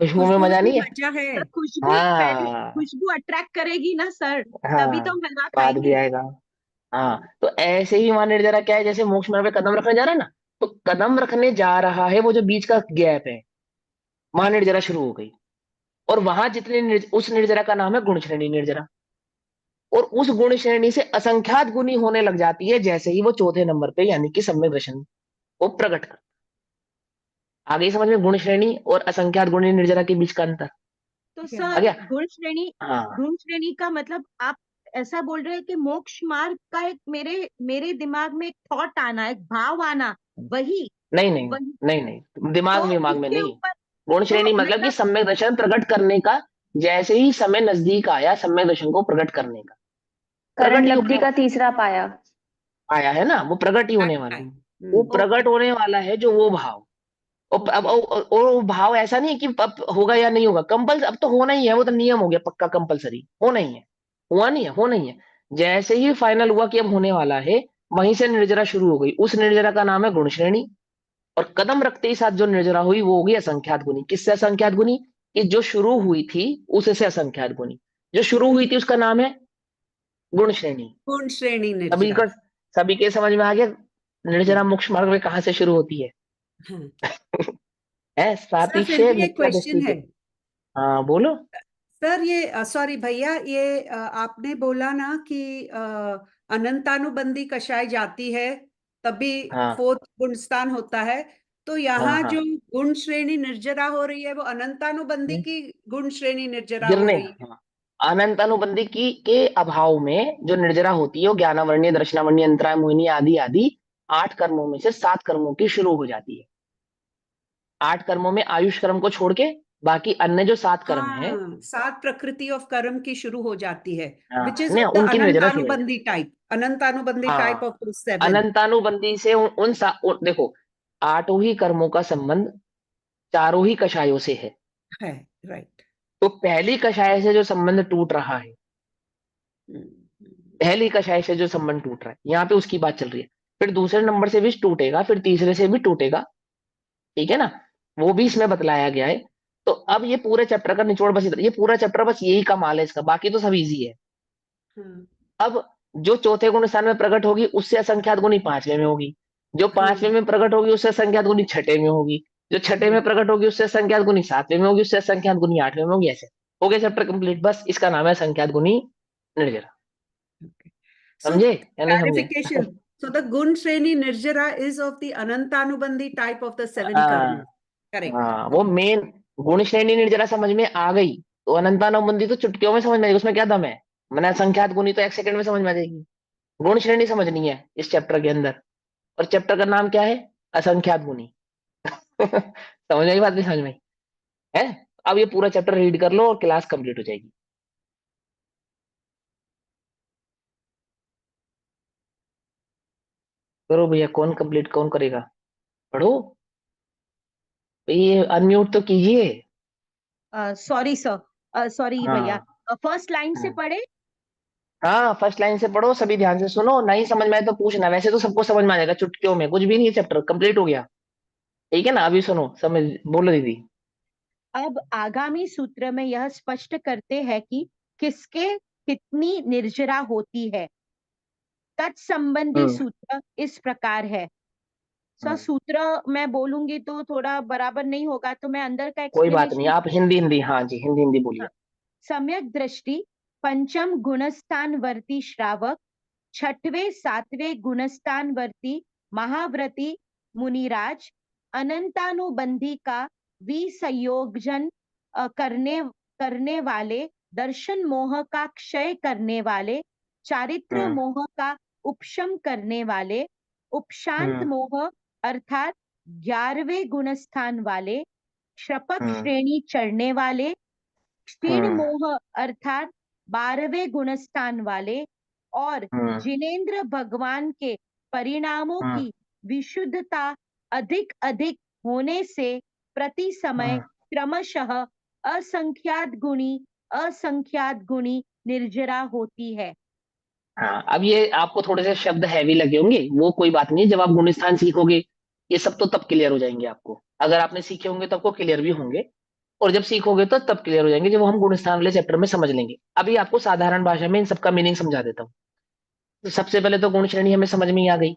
खुशबू में
खुशबू
मजा
में भी
नहीं है।
मजा है।
खुशबू पहले,
हाँ
खुशबू अट्रैक्ट करेगी ना सर, तभी
हाँ,
तो हलवा
स्वाद भी
खाएंगे।
आएगा। हाँ, तो ऐसे ही वहां निर्जरा क्या है, जैसे मोक्ष मार्ग पे कदम रखने जा रहा है ना, तो कदम रखने जा रहा है, वो जो बीच का गैप है, वहां निर्जरा शुरू हो गई। और वहां जितने उस निर्जरा का नाम है गुण श्रेणी निर्जरा। और उस गुण श्रेणी से असंख्यात गुनी होने लग जाती है जैसे ही वो चौथे नंबर पे यानी कि सम्यक दर्शन को प्रकट कर। आगे समझ में गुण श्रेणी और असंख्यात गुणी निर्जरा के बीच का अंतर
तो
आ
सर
गया? हाँ,
गुण श्रेणी का मतलब आप ऐसा बोल रहे हैं कि मोक्ष मार्ग का एक मेरे मेरे दिमाग में एक थॉट आना, एक भाव आना, वही
नहीं नहीं
वही
नहीं नहीं, दिमाग
तो
दिमाग में
उसके
नहीं।
ऊपर
गुण
तो
श्रेणी मतलब कि
मतलब
सम्यक दर्शन प्रकट करने का, जैसे ही समय नजदीक आया सम्यक दर्शन को प्रकट करने का,
करण
प्रकट ही
बुद्धि
होने
का तीसरा पाया।
आया है ना, वो प्रकट ही होने वाला है। वो प्रकट होने वाला है जो वो भाव। और अब और वो भाव ऐसा नहीं है कि अब होगा या नहीं होगा, कंपल्स अब तो होना ही है, वो तो नियम हो गया पक्का, कंपल्सरी होना ही है। हुआ नहीं है, होना ही है। जैसे ही फाइनल हुआ कि अब होने वाला है, वहीं से निर्जरा शुरू हो गई। उस निर्जरा का नाम है गुण श्रेणी। और कदम रखते ही साथ जो निर्जरा हुई वो होगी असंख्यात गुनी। किससे असंख्यात गुनी? कि जो शुरू हुई थी उससे असंख्यात गुनी। जो शुरू हुई थी उसका नाम है गुण श्रेणी।
गुण श्रेणी
सभी
निर्जरा।
का, सभी के समझ में आ गया निर्जरा मोक्ष मार्ग में कहाँ से शुरू होती है? है
सर फिर
सातिशय
भी एक
मिथ्या दृष्टि
क्वेश्चन
पे।
है
हाँ बोलो।
सर। ये सॉरी भैया, ये आपने बोला ना कि अनंतानुबंधी कषाय जाती है तभी
हाँ
फोर्थ गुण स्थान होता है। तो
हाँ
यहाँ
हाँ,
जो गुण श्रेणी निर्जरा हो रही है वो अनंतानुबंधी की गुण श्रेणी निर्जरा हो
गिरने,
रही है।
हाँ, अनंत अनुबंधी की के अभाव में जो निर्जरा होती है वो ज्ञानावर्णीय, दर्शनावर्णीय, अंतराय, मोहिनी आदि आदि 8 कर्मों में से 7 कर्मों की शुरू हो जाती है। 8 कर्मों में आयुष कर्म को छोड़ के बाकी अन्य जो 7 कर्म है,
हाँ, 7 प्रकृति ऑफ कर्म की शुरू हो जाती है, विच
हाँ
इज
नहीं,
द
उनकी निर्जरा शुरू हो जाती
अनंतानुबंधी टाइप, अनंतानुबंधी
है।
टाइप
हाँ,
ऑफ 7।
अनंतानुबंधी से देखो, 8 ही कर्मों का संबंध 4 ही कषायों से
है, राइट।
तो पहली कषाय से जो संबंध टूट रहा है, पहली कषाय से जो संबंध टूट रहा है, यहाँ पे उसकी बात चल रही है। फिर दूसरे नंबर से भी टूटेगा, फिर तीसरे से भी टूटेगा, ठीक है ना? वो भी इसमें बतलाया गया है। तो अब ये पूरे चैप्टर का निचोड़ बस इधर, ये पूरा चैप्टर बस यही कमाल है इसका, बाकी तो सब इजी है।
हम्म,
अब जो चौथे गुण स्थान में प्रकट होगी उससे असंख्यात गुणी पांचवें में होगी, जो पांचवें में प्रकट होगी उससे असंख्यात गुणी छठे में होगी, जो छठे में प्रकट होगी उससे असंख्यात गुणी सातवें में होगी, उससे असंख्यात गुणी आठवें में होगी, ऐसे हो गया चैप्टर कंप्लीट। बस इसका नाम है असंख्यात गुणी निर्जरा।
so
समझे या नहीं समझे?
clarification. So the gun shreni nirjara is of the anantanubandhi type of the seven karmas.
हाँ
Correct.
हाँ, वो मेन गुण श्रेणी निर्जरा समझ में आ गई तो अनंतानुबंधी तो चुटकियों में समझ में आएगी, उसमें क्या दम है। मैंने असंख्यात गुणी तो एक सेकंड में समझ में आ जाएगी। गुण श्रेणी समझनी है इस चैप्टर के अंदर, और चैप्टर का नाम क्या है? असंख्यात गुणी। समझ में आई बात? नहीं समझ में आई है? अब ये पूरा चैप्टर रीड कर लो और क्लास कंप्लीट हो जाएगी। करो भैया, कौन कंप्लीट कौन करेगा? पढ़ो। ये अनम्यूट तो कीजिए।
सॉरी सर, सॉरी भैया,
हाँ
फर्स्ट लाइन से
हाँ
पढ़े।
हाँ, फर्स्ट लाइन से पढ़ो, सभी ध्यान से सुनो, नहीं समझ में आए तो पूछना, वैसे तो सबको समझ में आ जाएगा चुटकियों में, कुछ भी नहीं, चैप्टर कंप्लीट हो गया। ठीक है ना? अभी सुनो, समझ, बोलो दीदी।
अब आगामी सूत्र में यह स्पष्ट करते हैं कि किसके कितनी निर्जरा होती है। तत्संबंधी
हम्म
सूत्र इस प्रकार है। सर
हम्म,
सूत्र मैं बोलूंगी तो थोड़ा बराबर नहीं होगा, तो मैं अंदर का
कोई बात नहीं,
एक्सप्लेनेशन।
आप हिंदी हिंदी, हाँ जी हिंदी हिंदी बोलिए।
सम्यक दृष्टि पंचम गुणस्थान वर्ती श्रावक, छठवें सातवें गुणस्थान वर्ती महाव्रती मुनिराज, अनंतानुबंधी का विसंयोजन करने करने वाले, दर्शन मोह का क्षय करने वाले, चारित्र
हम्म
मोह का उपशम करने वाले, उपशांत
हम्म
मोह अर्थात 11वें गुणस्थान वाले, श्रपक
हम्म
श्रेणी चढ़ने वाले, क्षीण
हम्म
मोह अर्थात 12वें गुणस्थान वाले, और
हम्म
जिनेन्द्र भगवान के परिणामों
हम्म
की विशुद्धता अधिक अधिक होने से प्रति समय
हम्म।
क्रमशः असंख्यात गुणी निर्जरा होती है।
हाँ, अब ये आपको थोड़े से शब्द हैवी लगे होंगे, वो कोई बात नहीं, जब आप गुणस्थान सीखोगे ये सब तो तब क्लियर हो जाएंगे आपको। अगर आपने सीखे होंगे तो आपको क्लियर भी होंगे, और जब सीखोगे तो तब क्लियर हो जाएंगे, जब हम गुणस्थान वाले चैप्टर में समझ लेंगे। अभी आपको साधारण भाषा में इन सबका मीनिंग समझा देता हूँ। तो सबसे पहले तो गुण श्रेणी हमें समझ में ही आ गई।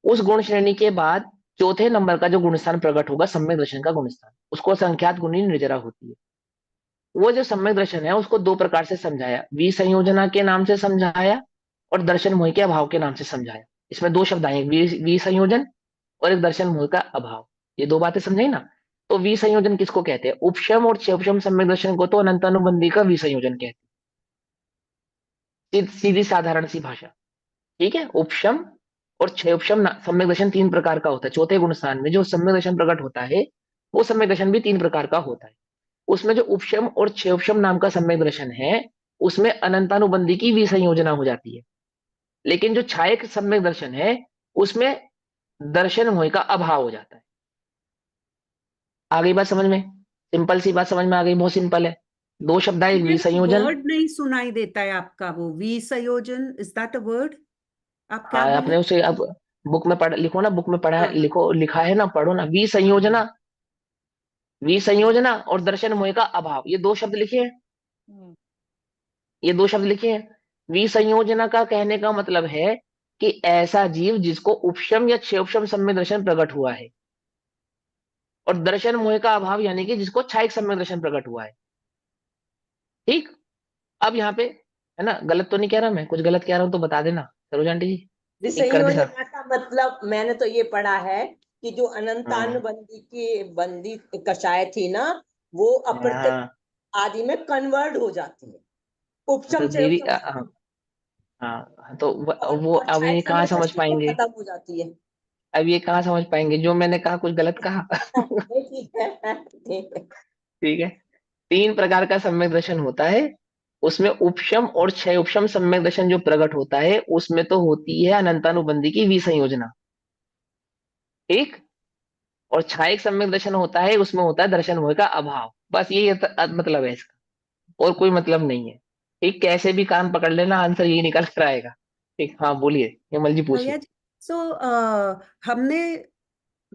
उस गुण श्रेणी के बाद चौथे नंबर का जो गुणस्थान प्रकट होगा, सम्यक दर्शन का गुणस्थान, उसको संख्यात गुणी निर्जरा होती है। वो जो सम्यक दर्शन है उसको दो प्रकार से समझाया, विसंयोजना के नाम से समझाया और दर्शन मोह के अभाव के नाम से समझाया। इसमें दो शब्द आए, विसंयोजन और एक दर्शन मोह का अभाव। ये दो बातें समझाई ना? तो विसंयोजन किसको कहते हैं? उपशम और क्षयोपशम सम्यक दर्शन को तो अनंतानुबंधी का विसंयोजन कहते हैं। सीधी साधारण सी भाषा। ठीक है? उपशम और क्षयोपशम सम्यक दर्शन तीन प्रकार का होता है। चौथे गुण स्थान में जो सम्यक दर्शन प्रकट होता है वो सम्यक दर्शन भी तीन प्रकार का होता है। उसमें जो उपशम और क्षयोपशम नाम का सम्यक दर्शन है उसमें अनंतानुबंधी की विसंयोजना हो जाती है। लेकिन जो छायक सम्यक दर्शन है उसमें दर्शन मोह का अभाव हो जाता है। आ गई बात समझ में? सिंपल सी बात समझ में आ गई, बहुत सिंपल है। दो शब्द आए,
मुझे वो
विसंयोजन।
वर्ड नहीं सुनाई देता है आपका, वो विसंयोजन, इज दैट अ वर्ड? आप क्या बोले?
आपने उसे अब बुक में पढ़, लिखो ना, बुक में पढ़ा
हाँ हाँ
लिखो, लिखा है ना, पढ़ो ना।
हाँ हाँ।
विसंयोजना, विसंयोजना और दर्शन मोह का अभाव, ये दो शब्द लिखे हैं। ये दो शब्द लिखे हैं। विसंयोजना का कहने का मतलब है कि ऐसा जीव जिसको उपशम या क्षयोपशम सम्यक दर्शन प्रकट हुआ है, और दर्शन मोह का अभाव यानी कि जिसको छायक सम्यक दर्शन प्रकट हुआ है। ठीक? अब यहाँ पे है ना, गलत तो नहीं कह रहा मैं, कुछ गलत कह रहा हूं तो बता देना सरोज आंटी जी, एक कर देना।
विसंयोजना का मतलब मैंने तो ये पढ़ा है कि जो
हाँ
अनंतानुबंधी की बंदी कषाय थी ना, वो अप्रत्यक्ष
हाँ,
आदि में कन्वर्ट हो जाती है। उपशम
तो दीदी
क्षयोपशम से
हाँ, तो वो
और
अब ये
छायक
कहाँ
समय
समझ
दृष्टि तो
पाएंगे?
खत्म हो जाती है।
अब ये कहाँ समझ पाएंगे जो मैंने कहा? कुछ गलत कहा?
नहीं, ठीक है, ठीक है।
ठीक है। तीन प्रकार का सम्यक दर्शन होता है, उसमें उपशम और क्षय उपशम सम्यक दर्शन जो प्रकट होता है उसमें तो होती है अनंतानुबंधी की विसंयोजना। ठीक? और छायक सम्यक दर्शन होता है उसमें होता है दर्शन मोह का अभाव। बस यही मतलब है इसका, और कोई मतलब नहीं है। ठीक? कैसे भी कान पकड़ लेना, आंसर यही निकल कर आएगा। ठीक? हाँ बोलिए, हेमल जी पूछिए।
भैया जी, सो हमने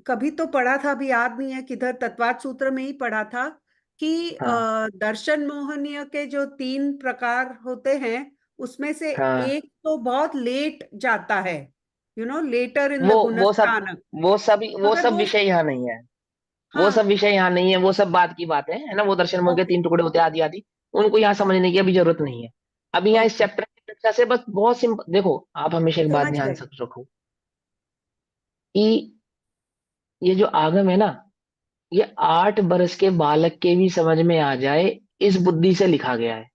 कभी तो पढ़ा था, अभी याद नहीं है किधर, तत्वाद सूत्र में ही पढ़ा था कि
हाँ
दर्शन मोहनीय के जो 3 प्रकार होते हैं उसमें से
हाँ।
एक तो बहुत लेट जाता है, लेटर इन द
वो सब
गुणस्थान।
वो
अगर
सब
वो,
विषय यहाँ नहीं है। वो सब
हाँ,
विषय यहाँ नहीं है, वो सब बात की बात है ना। वो दर्शन मोह के
ओके,
3 टुकड़े होते हैं आदि आदि, उनको यहाँ समझने की अभी जरूरत नहीं है। अभी यहाँ इस
ओके,
चैप्टर की कक्षा से बस बहुत सिंपल देखो, आप हमेशा एक बात
समझ
ध्यान
गए।
से रखो कि ये जो आगम है ना, ये 8 वर्ष के बालक के भी समझ में आ जाए, इस बुद्धि से लिखा गया है।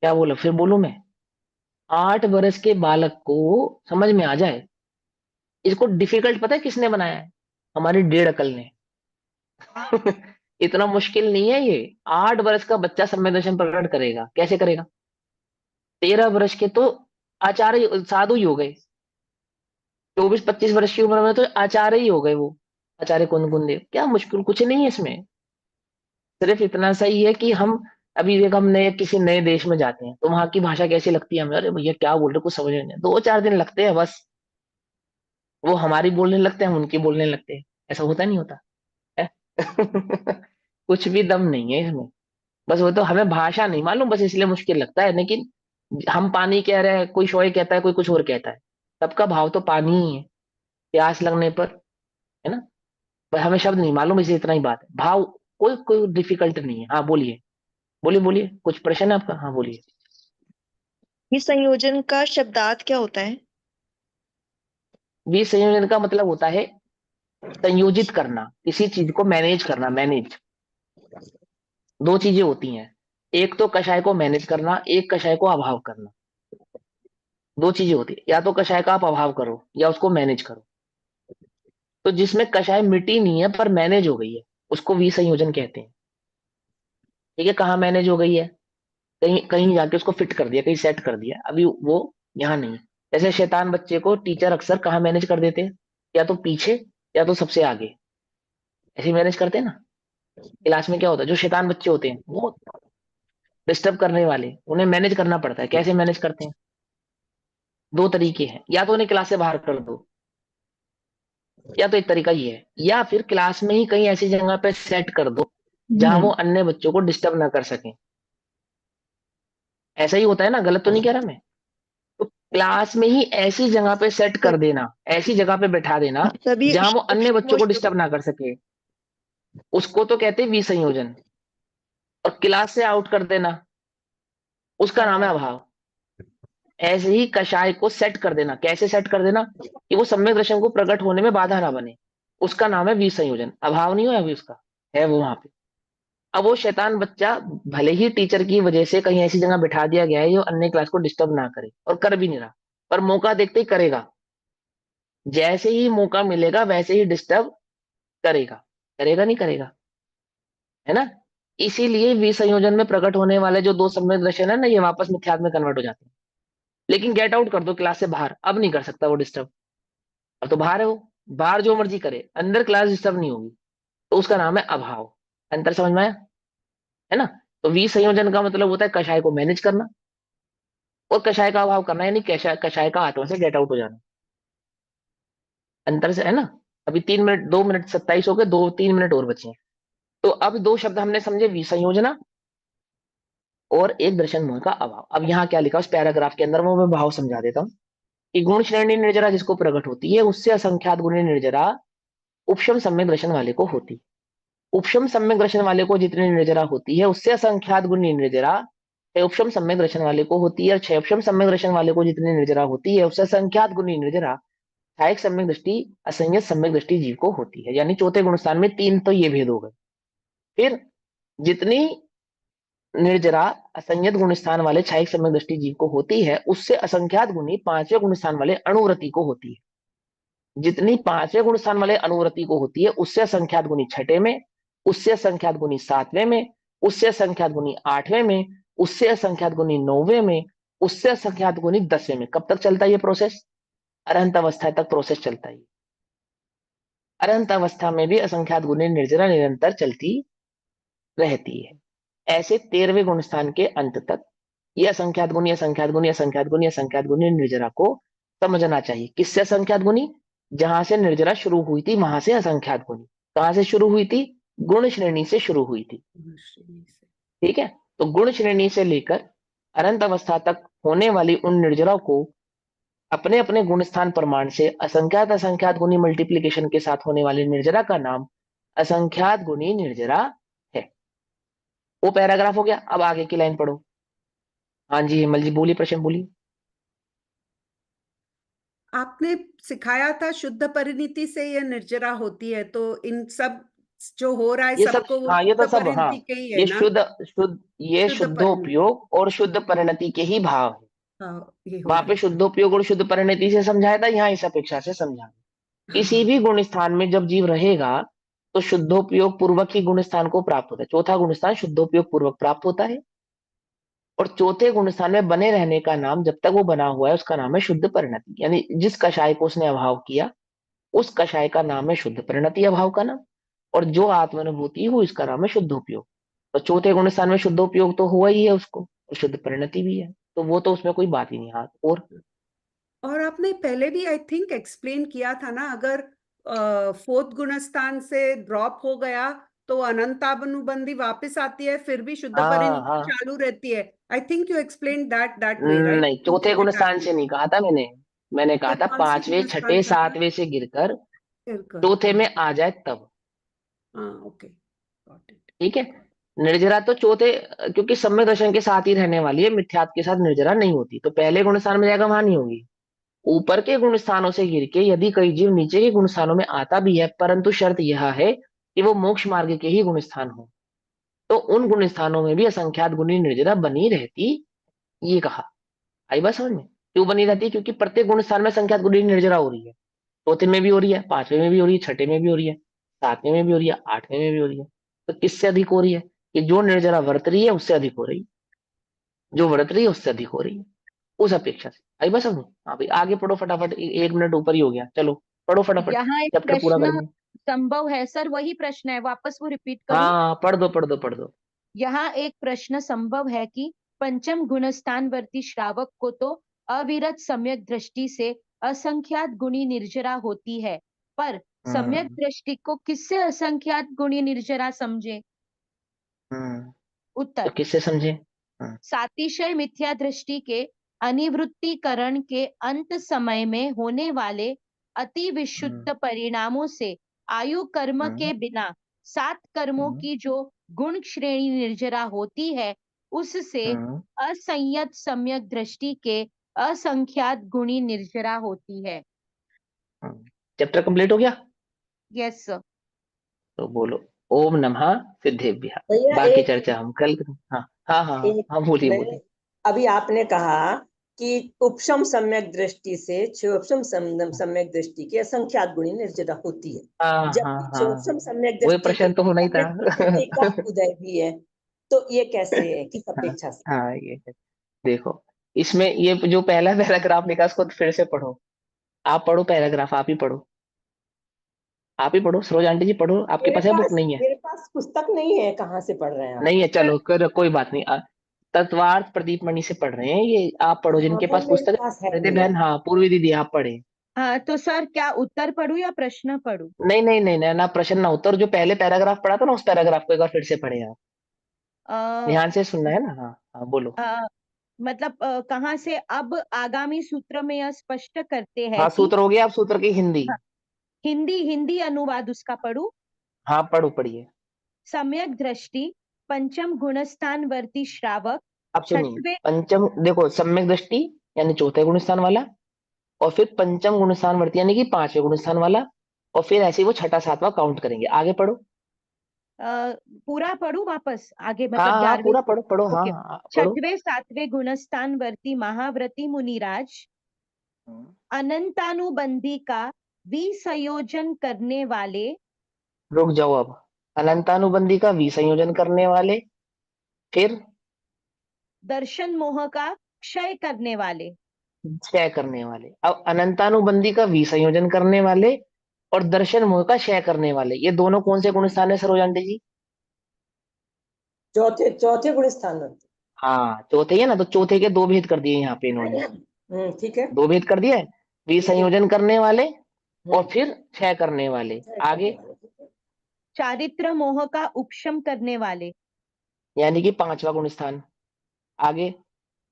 क्या बोला, फिर बोलूं मैं? 8 वर्ष के बालक को समझ में आ जाए, इसको डिफिकल्ट पता है किसने बनाया है? हमारी 1.5 अकल ने। इतना मुश्किल नहीं है ये। 8 वर्ष का बच्चा संवेदनशील प्रकट करेगा, कैसे करेगा? 13 वर्ष के तो आचार्य साधु ही हो गए, 24-25 वर्ष की उम्र में तो आचार्य ही हो गए वो, आचार्य कुंद कुंदेव। क्या मुश्किल, कुछ नहीं है इसमें। सिर्फ इतना सही है कि हम, अभी देख, हम नए किसी नए देश में जाते हैं तो वहां की भाषा कैसी लगती है हमें, अरे भैया क्या बोल रहे, कुछ समझ में नहीं, 2-4 दिन लगते हैं बस। वो हमारी बोलने लगते हैं, हम उनकी बोलने लगते हैं। ऐसा होता नहीं होता है? कुछ भी दम नहीं है इसमें। बस वो तो हमें भाषा नहीं मालूम, बस इसलिए मुश्किल लगता है। लेकिन हम पानी कह रहे हैं, कोई शॉय कहता है, कोई कुछ और कहता है, सबका भाव तो पानी ही है, प्यास लगने पर, है ना? पर हमें शब्द नहीं मालूम, इसे इतना ही बात है। भाव कोई कोई डिफिकल्ट नहीं है। हाँ बोलिए, बोलिए बोलिए, कुछ प्रश्न है आपका? हाँ बोलिए।
विसंयोजन का शब्दार्थ क्या होता है?
विसंयोजन का मतलब होता है संयोजित करना, किसी चीज को मैनेज करना। मैनेज, 2 चीजें होती हैं, एक तो कषाय को मैनेज करना, एक कषाय को अभाव करना। 2 चीजें होती है, या तो कषाय का आप अभाव करो या उसको मैनेज करो। तो जिसमें कषाय मिटी नहीं है पर मैनेज हो गई है, उसको विसंयोजन कहते हैं। ठीक है, कहाँ मैनेज हो गई है? कहीं कहीं जाके उसको फिट कर दिया, कहीं सेट कर दिया, अभी वो यहाँ नहीं है। जैसे शैतान बच्चे को टीचर अक्सर कहाँ मैनेज कर देते हैं, या तो पीछे या तो सबसे आगे, ऐसे मैनेज करते हैं ना। क्लास में क्या होता है, जो शैतान बच्चे होते हैं, वो डिस्टर्ब करने वाले, उन्हें मैनेज करना पड़ता है। कैसे मैनेज करते हैं? 2 तरीके हैं, या तो उन्हें क्लास से बाहर कर दो, या तो एक तरीका ये है, या फिर क्लास में ही कहीं ऐसी जगह पे सेट कर दो जहां वो अन्य बच्चों को डिस्टर्ब ना कर सके। ऐसा ही होता है ना, गलत तो नहीं कह रहा मैं? तो क्लास में ही ऐसी जगह पे सेट कर देना, ऐसी जगह पे बैठा देना
सभी
जहां वो अन्य बच्चों को
उपसमोच्च
डिस्टर्ब ना कर सके, उसको तो कहते हैं विसंयोजन। और क्लास से आउट कर देना, उसका नाम है अभाव। ऐसे ही कषाय को सेट कर देना, कैसे सेट कर देना कि वो सम्यक दर्शन को प्रकट होने में बाधा ना बने, उसका नाम है विसंयोजन। अभाव नहीं है अभी उसका, है वो वहां पे। अब वो शैतान बच्चा, भले ही टीचर की वजह से कहीं ऐसी जगह बिठा दिया गया है जो अन्य क्लास को डिस्टर्ब ना करे, और कर भी नहीं रहा, पर मौका देखते ही करेगा। जैसे ही मौका मिलेगा वैसे ही डिस्टर्ब करेगा। करेगा नहीं करेगा, है ना? इसीलिए विसंयोजन में प्रकट होने वाले जो 2 सम्यक दर्शन है ना, ये वापस मिथ्यात्व में कन्वर्ट हो जाते हैं। लेकिन गेट आउट कर दो क्लास से बाहर, अब नहीं कर सकता वो डिस्टर्ब। अब तो बाहर है वो, बाहर जो मर्जी करे, अंदर क्लास डिस्टर्ब नहीं होगी, तो उसका नाम है अभाव। अंतर समझ में आया? है ना? तो विसंयोजन का मतलब होता है कषाय को मैनेज करना, और कषाय का अभाव करना, यानी कषाय कषाय का आत्मा से गेट आउट हो जाना। अंतर से, है ना? अभी 3 मिनट, 2 मिनट 27 हो गए, 2-3 मिनट और बचे हैं। तो अब 2 शब्द हमने समझे, विसंयोजना और एक दर्शन मोह का अभाव। अब यहाँ क्या लिखा उस पैराग्राफ के अंदर, वो मैं भाव समझा देता हूँ कि गुण श्रेणी निर्जरा जिसको प्रकट होती है, उससे असंख्यात गुणी निर्जरा उपशम सम्यक दर्शन वाले को होती। उपशम सम्यक दर्शन वाले को जितनी निर्जरा होती है, उससे असंख्यात गुणी निर्जरा 6 उपशम सम्यक दर्शन वाले को होती है, और 6 उपशम सम्यक दर्शन वाले को जितनी निर्जरा होती है, उससे असंख्यात गुणी निर्जरा सहायक सम्यक दृष्टि असंयत सम्यक दृष्टि जीव को होती है। यानी चौथे गुणस्थान में 3 तो ये भेद हो गए। फिर जितनी निर्जरा असंयत गुण स्थान वाले छायिक सम्यक दृष्टि जीव को होती है, उससे असंख्यात गुणी 5वें गुण स्थान वाले अणुव्रति को होती है। जितनी 5वें गुण स्थान वाले अणुव्रति को होती है, उससे असंख्यात गुणी 6ठे में, उससे असंख्यात गुणी 7वें में, उससे असंख्यात गुणी 8वें में, उससे असंख्यात गुणी 9वें में, उससे असंख्यात गुणी 10वें में। कब तक चलता है ये प्रोसेस? अरहंत अवस्था तक प्रोसेस चलता है। अरहंत अवस्था में भी असंख्यात गुणी निर्जरा निरंतर चलती रहती है। ऐसे 13वें गुण स्थान के अंत तक ये असंख्यात गुणी असंख्यात गुणी असंख्यात गुणी असंख्यात गुणी निर्जरा को समझना चाहिए। किससे असंख्यात गुणी? जहां से निर्जरा शुरू हुई थी वहां से असंख्यात गुणी। कहां से शुरू हुई थी? गुण श्रेणी से शुरू हुई थी। ठीक है, तो गुण श्रेणी से लेकर अनंत अवस्था तक होने वाली उन निर्जराओं को अपने अपने गुण स्थान प्रमाण से असंख्यात असंख्यात गुणी मल्टीप्लीकेशन के साथ होने वाली निर्जरा का नाम असंख्यात गुणी निर्जरा है। वो पैराग्राफ हो गया। अब आगे की लाइन पढ़ो। हाँ जी हेमल जी बोलिए, प्रश्न बोलिए।
आपने सिखाया था शुद्ध परिणति से यह निर्जरा होती है, तो इन सब जो हो रहा है
ये सब,
सबको वो
हाँ ये तो
शुद्ध
सब, हाँ
परिणति के ही है
ये
ना?
ये
शुद्ध परिणति,
शुद्धोपयोग और शुद्ध परिणति के ही भाव है।
हाँ ये हो
वहां
रहा
पे
है।
शुद्धोपयोग और शुद्ध परिणति से समझाया था, यहाँ इस अपेक्षा से समझा। किसी
हाँ,
भी गुण स्थान में जब जीव रहेगा तो शुद्धोपयोग पूर्वक ही गुण स्थान को प्राप्त होता है। चौथा गुण स्थान शुद्धोपयोग पूर्वक प्राप्त होता है, और चौथे गुण स्थान में बने रहने का नाम, जब तक वो बना हुआ है, उसका नाम है शुद्ध परिणति। यानी जिस कषाय को उसने अभाव किया उस कषाय का नाम है शुद्ध परिणति, अभाव का नाम। और जो आत्मानुभूति हो इसका नाम है शुद्धोपयोग। तो चौथे गुण स्थान में शुद्धोपयोग तो हुआ ही है उसको, और शुद्ध परिणति भी है, तो वो तो उसमें कोई बात ही नहीं। हाथ
और आपने पहले भी आई थिंक एक्सप्लेन किया था ना, अगर फोर्थ गुणस्थान से ड्रॉप हो गया तो अनंतानुबंधी वापस आती है, फिर भी शुद्ध
हाँ
परिणति
हाँ,
चालू रहती है। I think you explain that way, right?
नहीं चौथे गुण स्थान से नहीं कहा था मैंने। मैंने कहा
तो
था
कौन से
पांचवे
गुणस्थान
छठे
का था?
सातवें से गिरकर
फिर
चौथे में आ जाए तब।
हाँ, ओके, गॉट इट।
ठीक है, निर्जरा तो चौथे, क्योंकि सम्यक दर्शन के साथ ही रहने वाली है, मिथ्यात्व के साथ निर्जरा नहीं होती। तो पहले गुण स्थान में जाएगा वहां नहीं होगी। ऊपर के गुण स्थानों से गिर के यदि कोई जीव नीचे के गुण स्थानों में आता भी है, परंतु शर्त यह है कि वो मोक्ष मार्ग के ही गुण स्थान हो, तो उन गुण स्थानों में भी असंख्यात गुणी निर्जरा बनी रहती। ये कहा, आई बात समझ में? क्यों बनी रहती है? क्योंकि प्रत्येक गुण स्थान में संख्यात गुणी निर्जरा हो रही है। चौथे में भी हो रही है, पांचवें में भी हो रही है, छठे में भी हो रही है, सातवें में भी हो रही है, आठवें में भी हो रही है। तो किससे अधिक हो रही है? कि जो निर्जरा वर्त रही है उससे अधिक हो रही है, जो व्रत रही है उससे अधिक हो रही है, उस अपेक्षा से। आई बस समझ? हाँ भाई आगे पढ़ो फटाफट, एक मिनट ऊपर ही हो गया, चलो पढ़ो फटाफट,
यहाँ एक
चैप्टर पूरा
प्रश्न
करेंगे।
संभव है सर, वही प्रश्न है, वापस वो रिपीट करूं?
हाँ पढ़ दो पढ़ दो पढ़ दो।
यहाँ एक प्रश्न संभव है कि पंचम गुणस्थानवर्ती श्रावक को तो अविरत सम्यक दृष्टि से असंख्यात गुणी निर्जरा होती है, पर सम्यक दृष्टि को किससे असंख्यात गुणी निर्जरा समझे?
तो
उत्तर,
किससे समझे?
सातिशय मिथ्या दृष्टि के अनिवृत्तीकरण के अंत समय में होने वाले अति विशुद्ध परिणामों से आयु कर्म के बिना 7 कर्मों की जो गुण श्रेणी निर्जरा होती है, उससे असंयत सम्यक दृष्टि के असंख्यात गुणी निर्जरा होती है।
चैप्टर कंप्लीट हो गया?
Yes sir.
तो बोलो ओम नमः सिद्धेभ्यः।
भैया
बाकी
एक
चर्चा हम कल करें। हाँ हाँ हाँ हाँ
एक
हाँ, बोलिए
मैंने
बोलिए।
अभी आपने कहा कि उपशम सम्यक दृष्टि से क्षोभम सम्यक दृष्टि की असंख्यात गुणी निर्जरा होती है,
हाँ हाँ
जबकि
हाँ,
क्षोभम सम्यक
वही
दृष्टि
प्रश्न तो
के
होना ही था।
सम्यक प्रकृति का उदय भी है, तो ये कैसे है, किस
हाँ
अपेक्षा से?
हाँ, ये है। देखो इसमें ये जो पहला पैराग्राफ लिखा उसको फिर से पढ़ो। आप पढ़ो पैराग्राफ, आप ही पढ़ो, आप ही पढ़ो, सरोज आंटी जी पढ़ो, आपके पास है बुक? नहीं है?
मेरे पास पुस्तक नहीं है, कहाँ से पढ़ रहे हैं आप?
नहीं है, चलो कोई बात नहीं। तत्वार्थ प्रदीप मणि से पढ़ रहे हैं ये, आप पढ़ो
हाँ,
जिनके
वो
पास
मेरे
पुस्तक
पास
है।
है
रिद्धि
नहीं
बहन,
है।
हाँ पूर्वी दीदी आप पढ़े।
हाँ तो सर क्या उत्तर पढ़ूं या प्रश्न पढ़ूं?
नहीं नहीं नहीं नहीं, ना प्रश्न ना उत्तर, जो पहले पैराग्राफ पढ़ा था ना उस पैराग्राफ को एक बार फिर से पढ़े आप।
अ,
ध्यान से सुनना है ना। हाँ हाँ बोलो।
मतलब कहाँ से? अब आगामी सूत्र में यह स्पष्ट करते हैं
हाँ
कि
सूत्र हो गया, अब सूत्र की हिंदी।
हाँ, हिंदी अनुवाद उसका पढ़ूं।
हाँ पढ़ो, पढ़िए।
सम्यक दृष्टि पंचम गुणस्थानवर्ती श्रावक
अब सुनिए,
छठवे।
पंचम देखो, सम्यक दृष्टि यानी चौथे गुण स्थान वाला, और फिर पंचम गुण स्थान वर्ती यानी कि पांचवें गुण स्थान वाला, और फिर ऐसे ही वो छठा सातवां काउंट करेंगे। आगे पढ़ो।
पूरा पढ़ूं वापस आगे,
हाँ
मतलब
हाँ
11वीं
पूरा
से?
पढ़ो पढ़ो, हाँ
ओके।
हाँ पढ़ो।
छठवे सातवें गुणस्थानवर्ती महाव्रती मुनिराज अनंतानुबंधी का विसंयोजन करने वाले।
रुक जाओ अब। अनंतानुबंधी का विसंयोजन करने वाले, फिर
दर्शन मोह का क्षय करने वाले।
क्षय करने वाले। अब अनंतानुबंधी का विसंयोजन करने वाले और दर्शन मोह का क्षय करने वाले, ये दोनों कौन से गुण स्थान है सरोज आंटी जी?
चौथे चौथे गुण स्थान में।
हाँ चौथे ही है ना, तो चौथे के दो भेद कर दिए यहाँ पे इन्होंने।
ठीक है,
दो भेद कर दिए,
ठीक है।
विसंयोजन करने वाले और फिर क्षय करने वाले। आगे
चारित्र मोह का उपशम करने वाले।
यानी कि 5वां गुण स्थान। आगे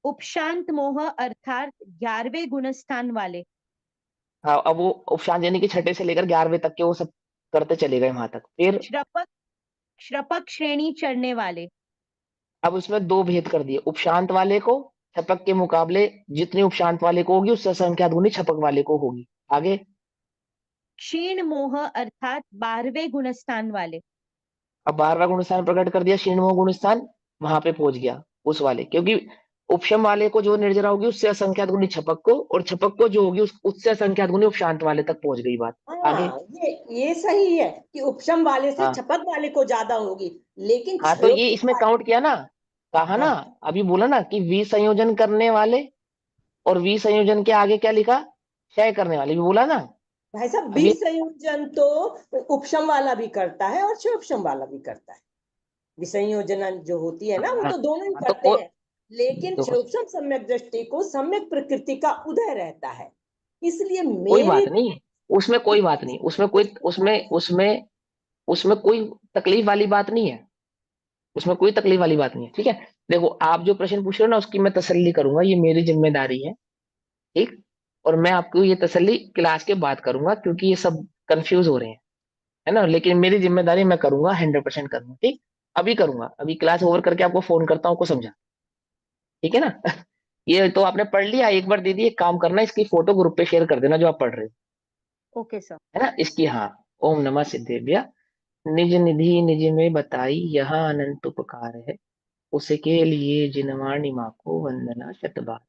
उपशांत मोह अर्थात 11वें गुण स्थान वाले।
हाँ, अब वो उपशांत यानी कि 6ठे से लेकर 11वें तक के वो सब करते चले गए वहां तक। फिर
श्रपक श्रपक श्रेणी चढ़ने वाले।
अब उसमें 2 भेद कर दिए, उपशांत वाले को छपक के मुकाबले जितनी उपशांत वाले को होगी उससे असंख्यात गुनी छपक वाले को होगी। आगे
क्षीण मोह अर्थात 12वें गुण स्थान वाले।
अब 12वां गुण स्थान प्रकट कर दिया, क्षीण गुण स्थान वहां पे पहुंच गया उस वाले, क्योंकि उपशम वाले को जो निर्जरा होगी उससे असंख्यात गुनी छपक को, और छपक को जो होगी उससे असंख्यात गुनी उपशांत वाले तक पहुंच गई बात। आगे
हाँ, ये सही है कि उपशम वाले से
हाँ
छपक वाले को ज्यादा होगी, लेकिन
हाँ, तो ये इसमें
वाले-
काउंट किया ना, कहा ना,
हाँ,
अभी बोला ना कि वी संयोजन करने वाले, और वी संयोजन के आगे क्या लिखा, क्षय करने वाले, भी बोला ना।
भाई साहब
अभी
विसंयोजन तो उपशम वाला भी करता है और क्षयोपशम वाला भी करता है। विसंयोजन जो होती है ना वो
हाँ,
तो दोनों ही
तो
करते हैं, लेकिन
देखो
क्षयोपशम सम्यक दृष्टि को सम्यक प्रकृति का उदय रहता है, इसलिए
कोई
मेरे
बात नहीं, उसमें कोई बात नहीं, उसमें कोई तकलीफ वाली बात नहीं है, उसमें कोई तकलीफ वाली बात नहीं है। ठीक है, देखो आप जो प्रश्न पूछ रहे हो ना उसकी मैं तसल्ली करूंगा, ये मेरी जिम्मेदारी है। ठीक, और मैं आपको ये तसल्ली क्लास के बाद करूंगा, क्योंकि ये सब कंफ्यूज हो रहे हैं, है ना, लेकिन मेरी जिम्मेदारी मैं करूंगा, 100% करूंगा। ठीक, अभी करूंगा, अभी क्लास ओवर करके आपको फोन करता हूँ, आपको समझा। ठीक है ना ये तो आपने पढ़ लिया, एक बार दे दी, एक काम करना, इसकी फोटो ग्रुप पे शेयर कर देना जो आप पढ़ रहे हो,
ओके सर।
है ना, इसकी। हाँ, ओम नमः सिद्धेभ्य, निज निधि निज में बताई, यह अनंत उपकार है, उसके लिए जिनवाणी माँ को वंदना शतबार।